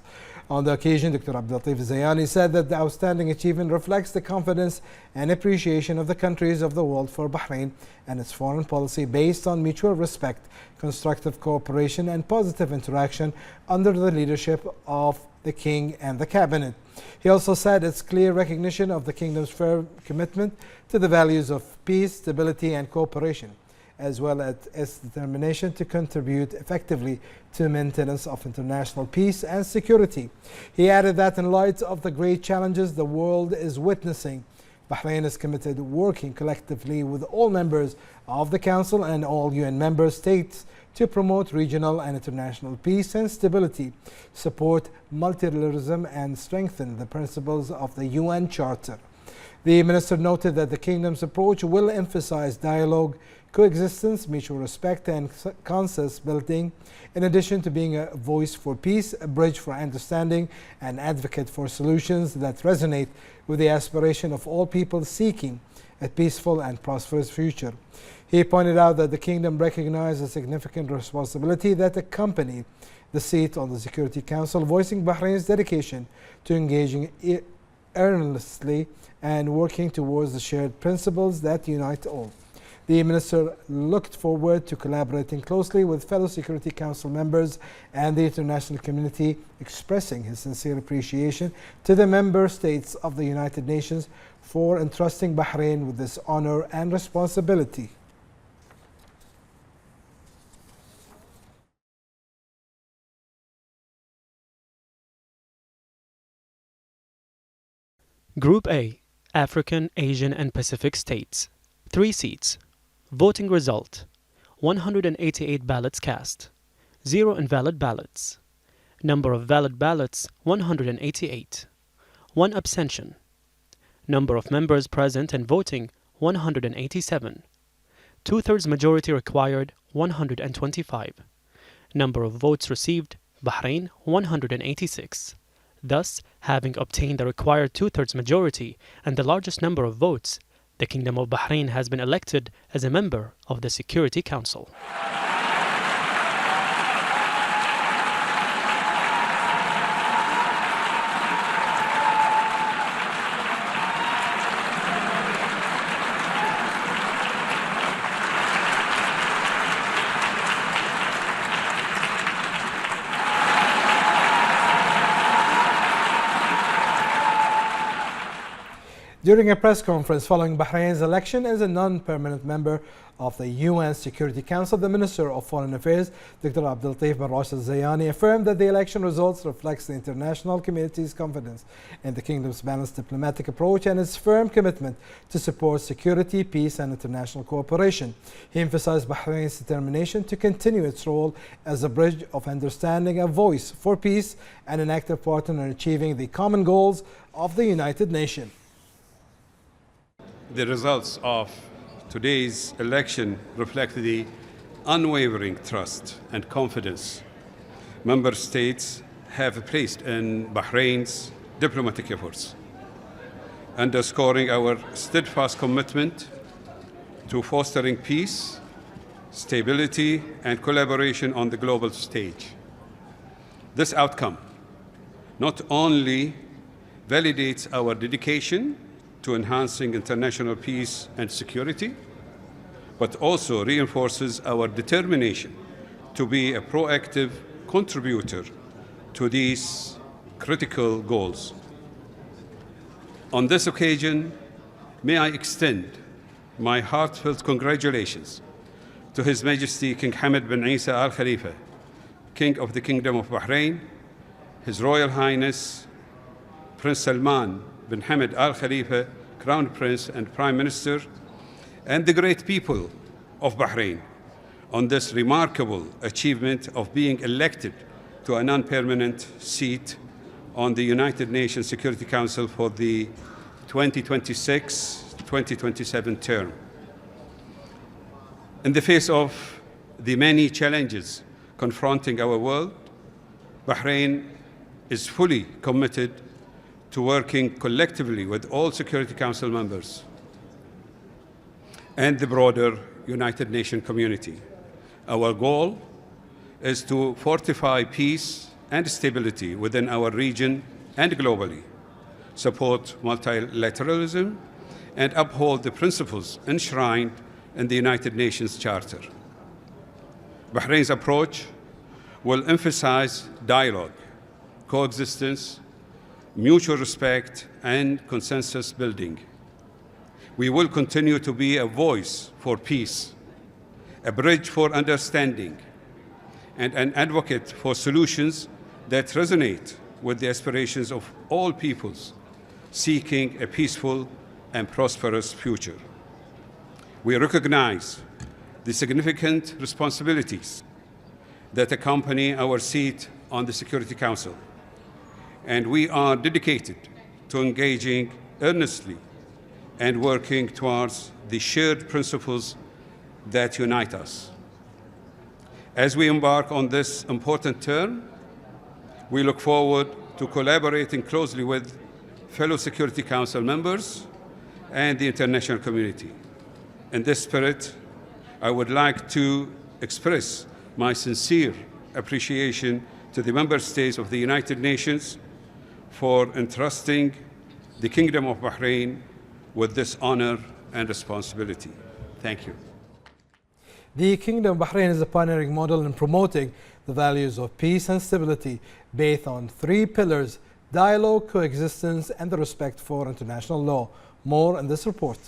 Speaker 1: On the occasion, Dr. Abdulatif Zayani said that the outstanding achievement reflects the confidence and appreciation of the countries of the world for Bahrain and its foreign policy based on mutual respect, constructive cooperation and positive interaction under the leadership of the King and the Cabinet. He also said its clear recognition of the Kingdom's firm commitment to the values of peace, stability and cooperation, as well as its determination to contribute effectively to maintenance of international peace and security. He added that in light of the great challenges the world is witnessing, Bahrain is committed to working collectively with all members of the Council and all UN member states to promote regional and international peace and stability, support multilateralism and strengthen the principles of the UN Charter. The Minister noted that the Kingdom's approach will emphasize dialogue, coexistence, mutual respect and consensus building, in addition to being a voice for peace, a bridge for understanding, and advocate for solutions that resonate with the aspiration of all people seeking a peaceful and prosperous future. He pointed out that the Kingdom recognizes a significant responsibility that accompanied the seat on the Security Council, voicing Bahrain's dedication to engaging earnestly and working towards the shared principles that unite all. The Minister looked forward to collaborating closely with fellow Security Council members and the international community, expressing his sincere appreciation to the member states of the United Nations for entrusting Bahrain with this honor and responsibility.
Speaker 4: Group A, African, Asian and Pacific states. 3 seats. Voting result: 188 ballots cast. 0 invalid ballots. Number of valid ballots: 188. 1 abstention. Number of members present and voting: 187. 2/3 majority required: 125. Number of votes received: Bahrain 186. Thus, having obtained the required 2/3 majority and the largest number of votes, the Kingdom of Bahrain has been elected as a member of the Security Council.
Speaker 1: During a press conference following Bahrain's election as a non-permanent member of the UN Security Council, the Minister of Foreign Affairs, Dr. Abdulatif bin Rashid Zayani, affirmed that the election results reflects the international community's confidence in the kingdom's balanced diplomatic approach and its firm commitment to support security, peace and international cooperation. He emphasized Bahrain's determination to continue its role as a bridge of understanding, a voice for peace and an active partner in achieving the common goals of the United Nations.
Speaker 10: The results of today's election reflect the unwavering trust and confidence member states have placed in Bahrain's diplomatic efforts, underscoring our steadfast commitment to fostering peace, stability, and collaboration on the global stage. This outcome not only validates our dedication to enhancing international peace and security, but also reinforces our determination to be a proactive contributor to these critical goals. On this occasion, may I extend my heartfelt congratulations to His Majesty King Hamad bin Isa Al Khalifa, King of the Kingdom of Bahrain, His Royal Highness Prince Salman bin Hamad Al Khalifa, Crown Prince and Prime Minister, and the great people of Bahrain on this remarkable achievement of being elected to a non-permanent seat on the United Nations Security Council for the 2026-2027 term. In the face of the many challenges confronting our world, Bahrain is fully committed to working collectively with all Security Council members and the broader United Nations community. Our goal is to fortify peace and stability within our region and globally, support multilateralism, and uphold the principles enshrined in the United Nations Charter. Bahrain's approach will emphasize dialogue, coexistence, mutual respect, and consensus building. We will continue to be a voice for peace, a bridge for understanding, and an advocate for solutions that resonate with the aspirations of all peoples seeking a peaceful and prosperous future. We recognize the significant responsibilities that accompany our seat on the Security Council, and we are dedicated to engaging earnestly and working towards the shared principles that unite us. As we embark on this important term, we look forward to collaborating closely with fellow Security Council members and the international community. In this spirit, I would like to express my sincere appreciation to the member states of the United Nations for entrusting the Kingdom of Bahrain with this honor and responsibility. Thank you.
Speaker 1: The Kingdom of Bahrain is a pioneering model in promoting the values of peace and stability based on 3 pillars: dialogue, coexistence, and the respect for international law. More in this report.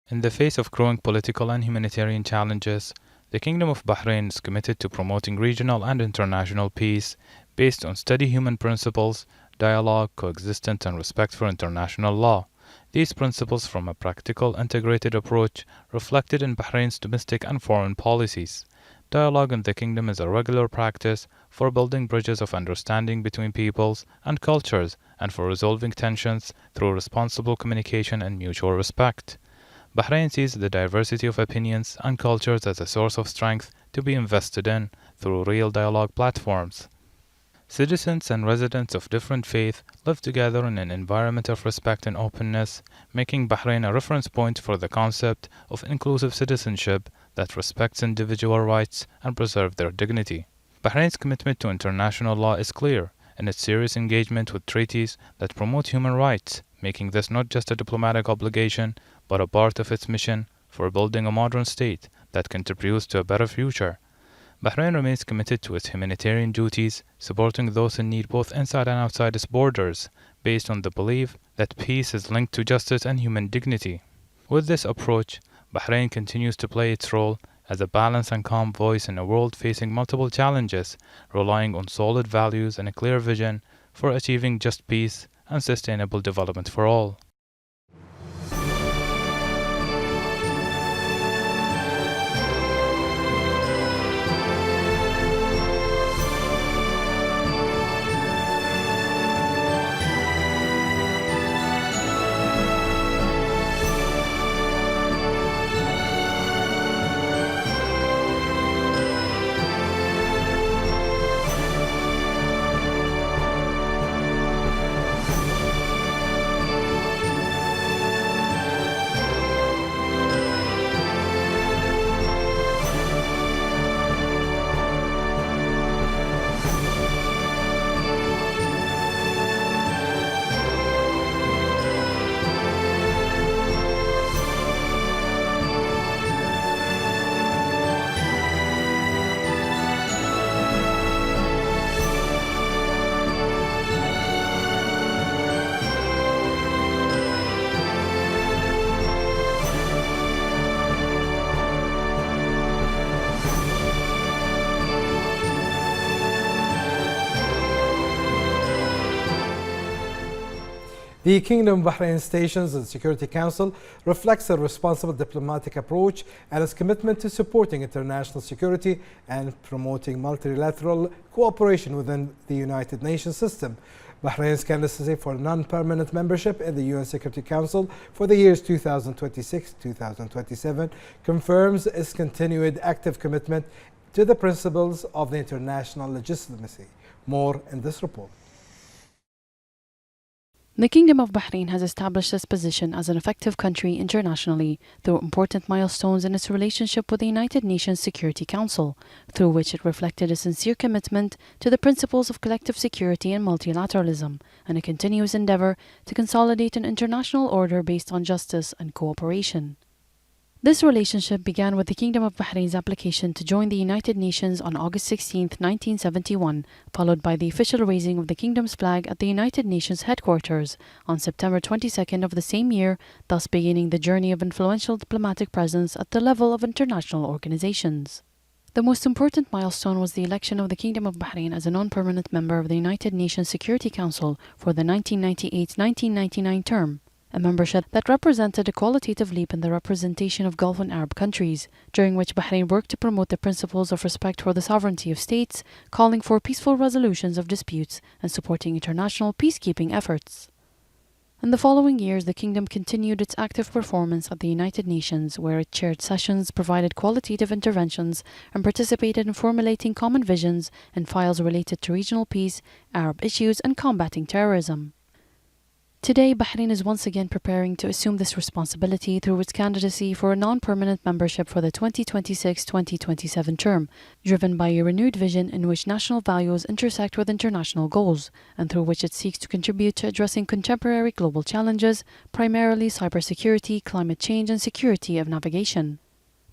Speaker 11: In the face of growing political and humanitarian challenges, the Kingdom of Bahrain is committed to promoting regional and international peace based on steady human principles, dialogue, coexistence, and respect for international law. These principles form a practical, integrated approach reflected in Bahrain's domestic and foreign policies. Dialogue in the kingdom is a regular practice for building bridges of understanding between peoples and cultures and for resolving tensions through responsible communication and mutual respect. Bahrain sees the diversity of opinions and cultures as a source of strength to be invested in through real dialogue platforms. Citizens and residents of different faiths live together in an environment of respect and openness, making Bahrain a reference point for the concept of inclusive citizenship that respects individual rights and preserves their dignity. Bahrain's commitment to international law is clear in its serious engagement with treaties that promote human rights, making this not just a diplomatic obligation, but a part of its mission for building a modern state that contributes to a better future. Bahrain remains committed to its humanitarian duties, supporting those in need both inside and outside its borders, based on the belief that peace is linked to justice and human dignity. With this approach, Bahrain continues to play its role as a balanced and calm voice in a world facing multiple challenges, relying on solid values and a clear vision for achieving just peace and sustainable development for all.
Speaker 1: The Kingdom of Bahrain stations and Security Council reflects a responsible diplomatic approach and its commitment to supporting international security and promoting multilateral cooperation within the United Nations system. Bahrain's candidacy for non-permanent membership in the UN Security Council for the years 2026-2027 confirms its continued active commitment to the principles of the international legitimacy. More in this report.
Speaker 12: The Kingdom of Bahrain has established its position as an effective country internationally through important milestones in its relationship with the United Nations Security Council, through which it reflected a sincere commitment to the principles of collective security and multilateralism, and a continuous endeavor to consolidate an international order based on justice and cooperation. This relationship began with the Kingdom of Bahrain's application to join the United Nations on August 16, 1971, followed by the official raising of the Kingdom's flag at the United Nations headquarters on September 22nd of the same year, thus beginning the journey of influential diplomatic presence at the level of international organizations. The most important milestone was the election of the Kingdom of Bahrain as a non-permanent member of the United Nations Security Council for the 1998-1999 term, a membership that represented a qualitative leap in the representation of Gulf and Arab countries, during which Bahrain worked to promote the principles of respect for the sovereignty of states, calling for peaceful resolutions of disputes, and supporting international peacekeeping efforts. In the following years, the Kingdom continued its active performance at the United Nations, where it chaired sessions, provided qualitative interventions, and participated in formulating common visions and files related to regional peace, Arab issues, and combating terrorism. Today, Bahrain is once again preparing to assume this responsibility through its candidacy for a non-permanent membership for the 2026-2027 term, driven by a renewed vision in which national values intersect with international goals, and through which it seeks to contribute to addressing contemporary global challenges, primarily cybersecurity, climate change, and security of navigation.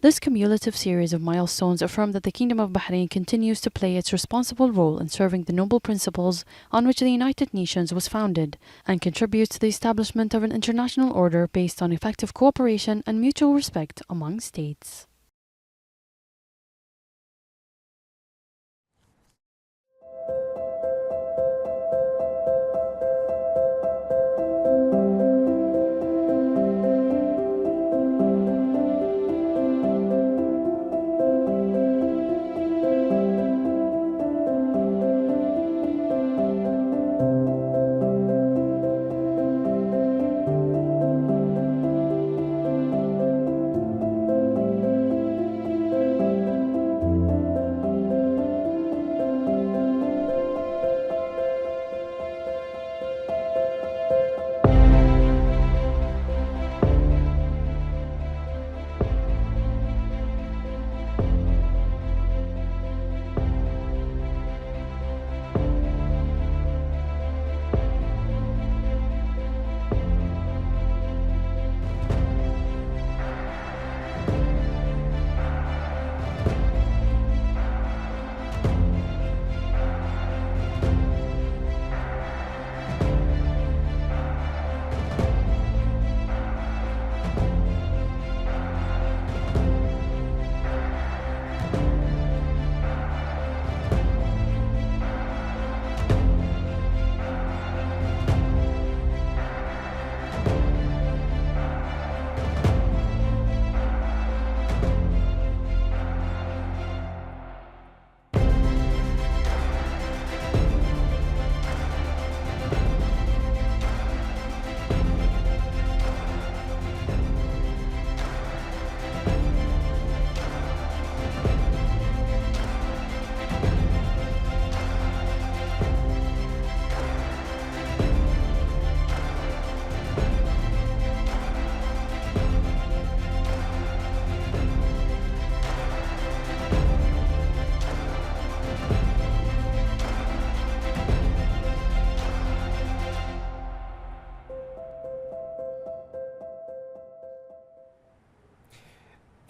Speaker 12: This cumulative series of milestones affirm that the Kingdom of Bahrain continues to play its responsible role in serving the noble principles on which the United Nations was founded, and contributes to the establishment of an international order based on effective cooperation and mutual respect among states.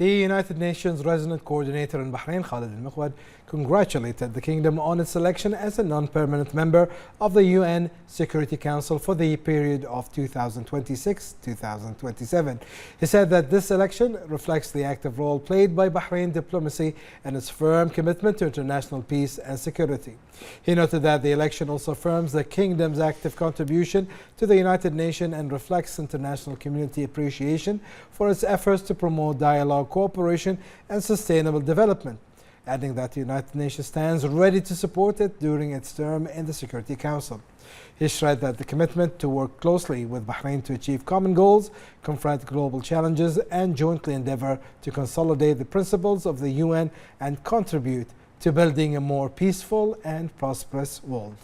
Speaker 1: The United Nations Resident Coordinator in Bahrain, Khalid Al-Muqwad, congratulated the kingdom on its selection as a non-permanent member of the UN Security Council for the period of 2026-2027. He said that this election reflects the active role played by Bahrain diplomacy and its firm commitment to international peace and security. He noted that the election also affirms the kingdom's active contribution to the United Nations and reflects international community appreciation for its efforts to promote dialogue, cooperation and sustainable development, adding that the United Nations stands ready to support it during its term in the Security Council. He stressed that the commitment to work closely with Bahrain to achieve common goals, confront global challenges and jointly endeavor to consolidate the principles of the UN and contribute to building a more peaceful and prosperous world.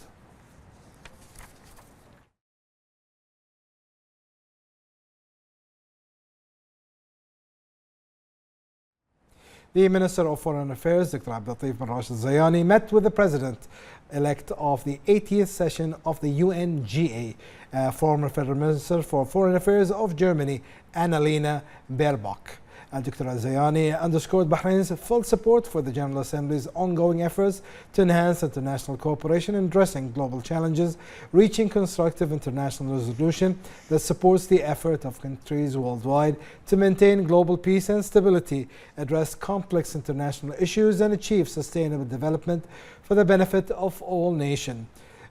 Speaker 1: The Minister of Foreign Affairs, Dr. Abdulatif bin Rashid Zayani, met with the President-elect of the 80th session of the UNGA, former Federal Minister for Foreign Affairs of Germany, Annalena Baerbock. Dr. Zayani underscored Bahrain's full support for the General Assembly's ongoing efforts to enhance international cooperation in addressing global challenges, reaching constructive international resolution that supports the effort of countries worldwide to maintain global peace and stability, address complex international issues, and achieve sustainable development for the benefit of all nations.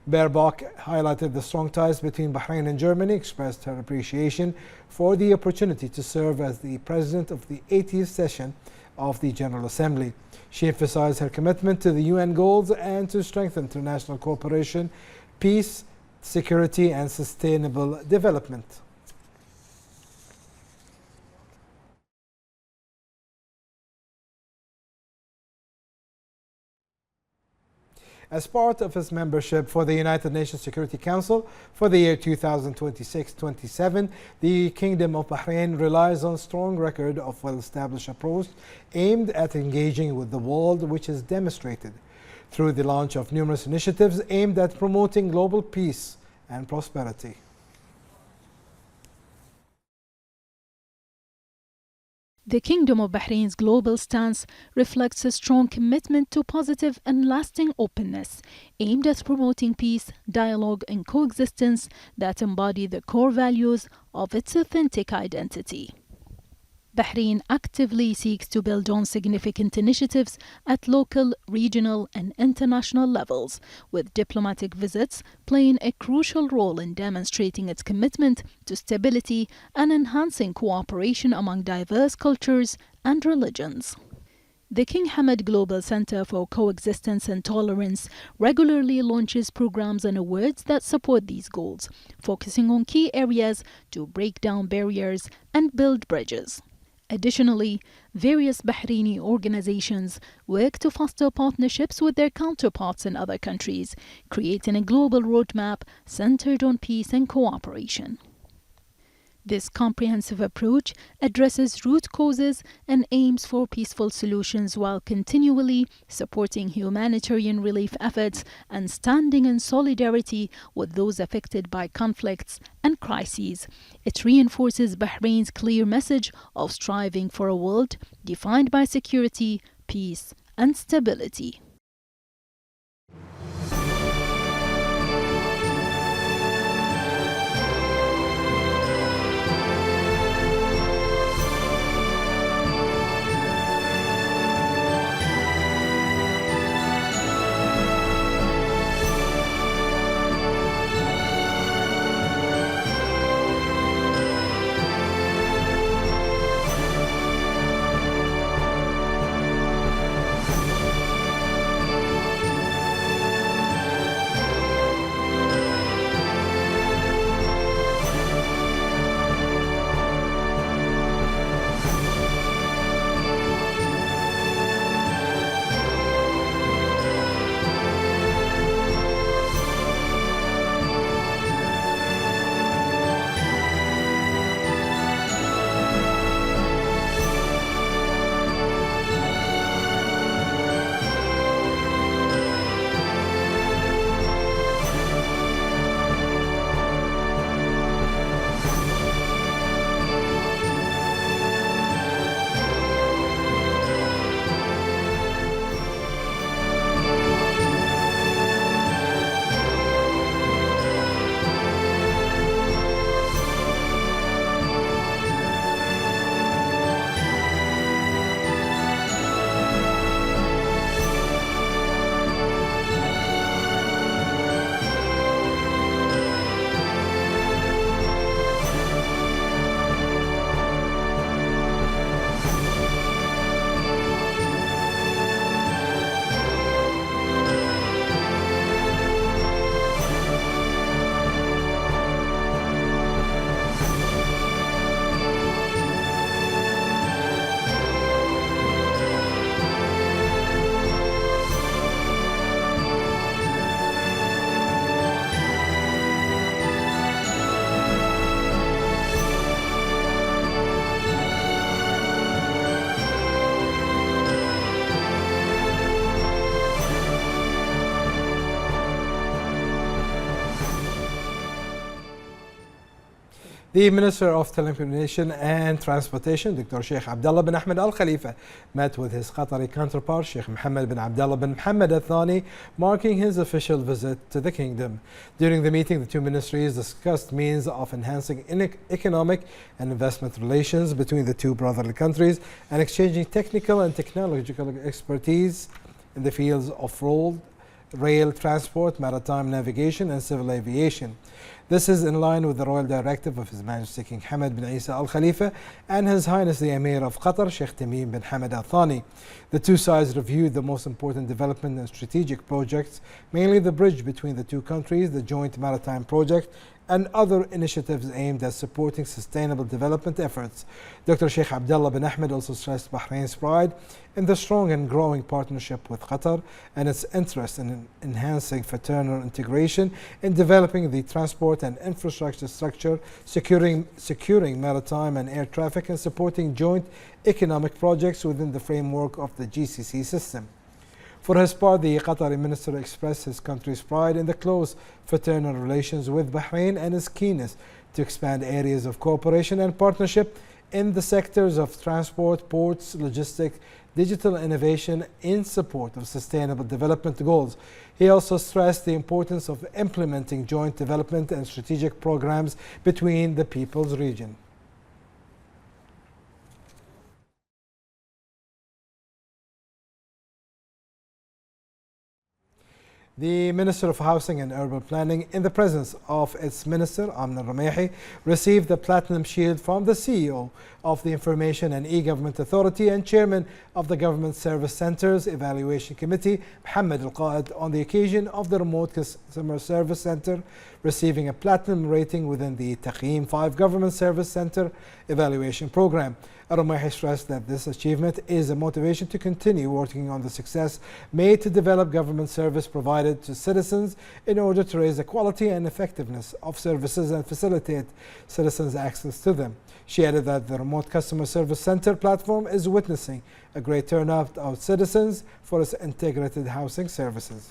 Speaker 1: Baerbock highlighted the strong ties between Bahrain and Germany, expressed her appreciation for the opportunity to serve as the President of the 80th session of the General Assembly. She emphasized her commitment to the UN goals and to strengthen international cooperation, peace, security and sustainable development. As part of its membership for the United Nations Security Council for the year 2026-27, the Kingdom of Bahrain relies on a strong record of well-established approach aimed at engaging with the world, which is demonstrated through the launch of numerous initiatives aimed at promoting global peace and prosperity.
Speaker 13: The Kingdom of Bahrain's global stance reflects a strong commitment to positive and lasting openness, aimed at promoting peace, dialogue, and coexistence that embody the core values of its authentic identity. Bahrain actively seeks to build on significant initiatives at local, regional, and international levels, with diplomatic visits playing a crucial role in demonstrating its commitment to stability and enhancing cooperation among diverse cultures and religions. The King Hamad Global Center for Coexistence and Tolerance regularly launches programs and awards that support these goals, focusing on key areas to break down barriers and build bridges. Additionally, various Bahraini organizations work to foster partnerships with their counterparts in other countries, creating a global roadmap centered on peace and cooperation. This comprehensive approach addresses root causes and aims for peaceful solutions while continually supporting humanitarian relief efforts and standing in solidarity with those affected by conflicts and crises. It reinforces Bahrain's clear message of striving for a world defined by security, peace, and stability.
Speaker 1: The Minister of Telecommunication and Transportation, Dr. Sheikh Abdullah bin Ahmed Al Khalifa, met with his Qatari counterpart, Sheikh Mohammed bin Abdullah bin Mohammed Al Thani, marking his official visit to the kingdom. During the meeting, the two ministries discussed means of enhancing economic and investment relations between the two brotherly countries and exchanging technical and technological expertise in the fields of road, rail transport, maritime navigation, and civil aviation. This is in line with the royal directive of His Majesty King Hamad bin Isa Al Khalifa and His Highness the Emir of Qatar, Sheikh Tamim bin Hamad Al Thani. The two sides reviewed the most important development and strategic projects, mainly the bridge between the two countries, the joint maritime project, and other initiatives aimed at supporting sustainable development efforts. Dr. Sheikh Abdullah bin Ahmed also stressed Bahrain's pride in the strong and growing partnership with Qatar and its interest in enhancing fraternal integration in developing the transport and infrastructure structure, securing maritime and air traffic, and supporting joint economic projects within the framework of the GCC system. For his part, the Qatari minister expressed his country's pride in the close fraternal relations with Bahrain and his keenness to expand areas of cooperation and partnership in the sectors of transport, ports, logistics, digital innovation in support of sustainable development goals. He also stressed the importance of implementing joint development and strategic programs between the people's region. The Minister of Housing and Urban Planning, in the presence of its Minister, Amna Ramehi, received the Platinum Shield from the CEO of the Information and E-Government Authority and Chairman of the Government Service Centers Evaluation Committee, Mohammed Al-Qaid, on the occasion of the Remote Customer Service Center receiving a Platinum rating within the Taqeem 5 Government Service Center Evaluation Program. Ramehi stressed that this achievement is a motivation to continue working on the success made to develop government service provided to citizens in order to raise the quality and effectiveness of services and facilitate citizens' access to them. She added that the Remote Customer Service Center platform is witnessing a great turnout of citizens for its integrated housing services.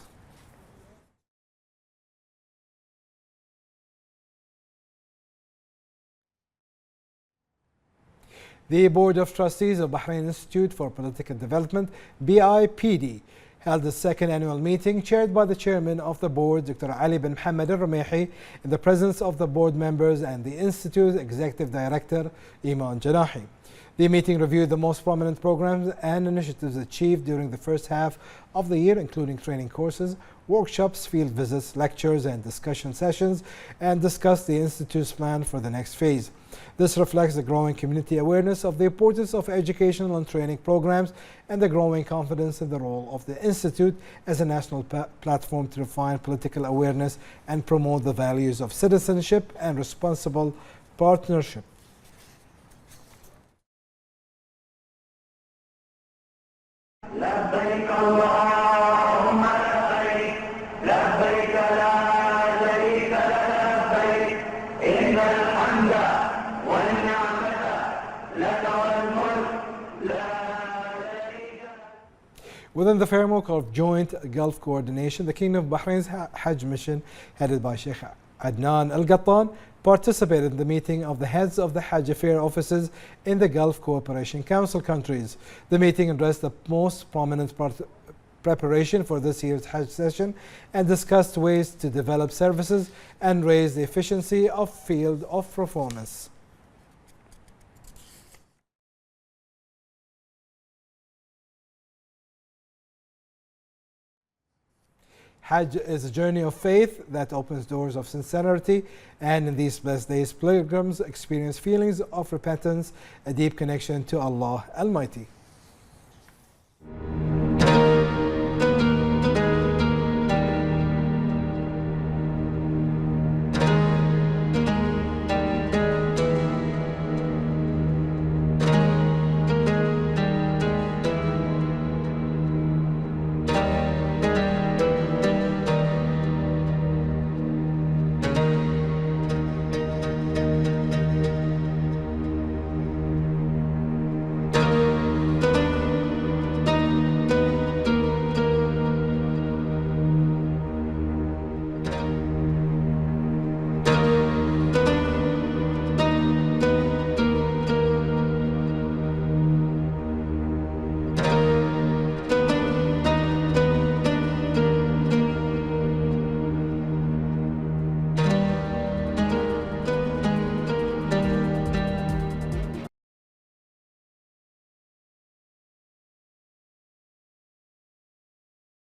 Speaker 1: The Board of Trustees of Bahrain Institute for Political Development, BIPD, held the second annual meeting chaired by the chairman of the board, Dr. Ali bin Mohammed Al-Ramehi, in the presence of the board members and the Institute's executive director, Iman Janahi. The meeting reviewed the most prominent programs and initiatives achieved during the first half of the year, including training courses, workshops, field visits, lectures, and discussion sessions, and discussed the Institute's plan for the next phase. This reflects the growing community awareness of the importance of educational and training programs and the growing confidence in the role of the Institute as a national platform to refine political awareness and promote the values of citizenship and responsible partnership.
Speaker 14: لبيك اللهم لبيك لبيك لا شريك لك لبيك إن الحمد والنعمة لك والملك لا شريك لك.
Speaker 1: Within the framework of joint Gulf coordination, the Kingdom of Bahrain's Hajj mission, headed by Sheikh Adnan Al-Gattan, participated in the meeting of the heads of the Hajj Affair offices in the Gulf Cooperation Council countries. The meeting addressed the most prominent preparation for this year's Hajj session and discussed ways to develop services and raise the efficiency of field of performance. Hajj is a journey of faith that opens doors of sincerity, and in these blessed days, pilgrims experience feelings of repentance, a deep connection to Allah Almighty.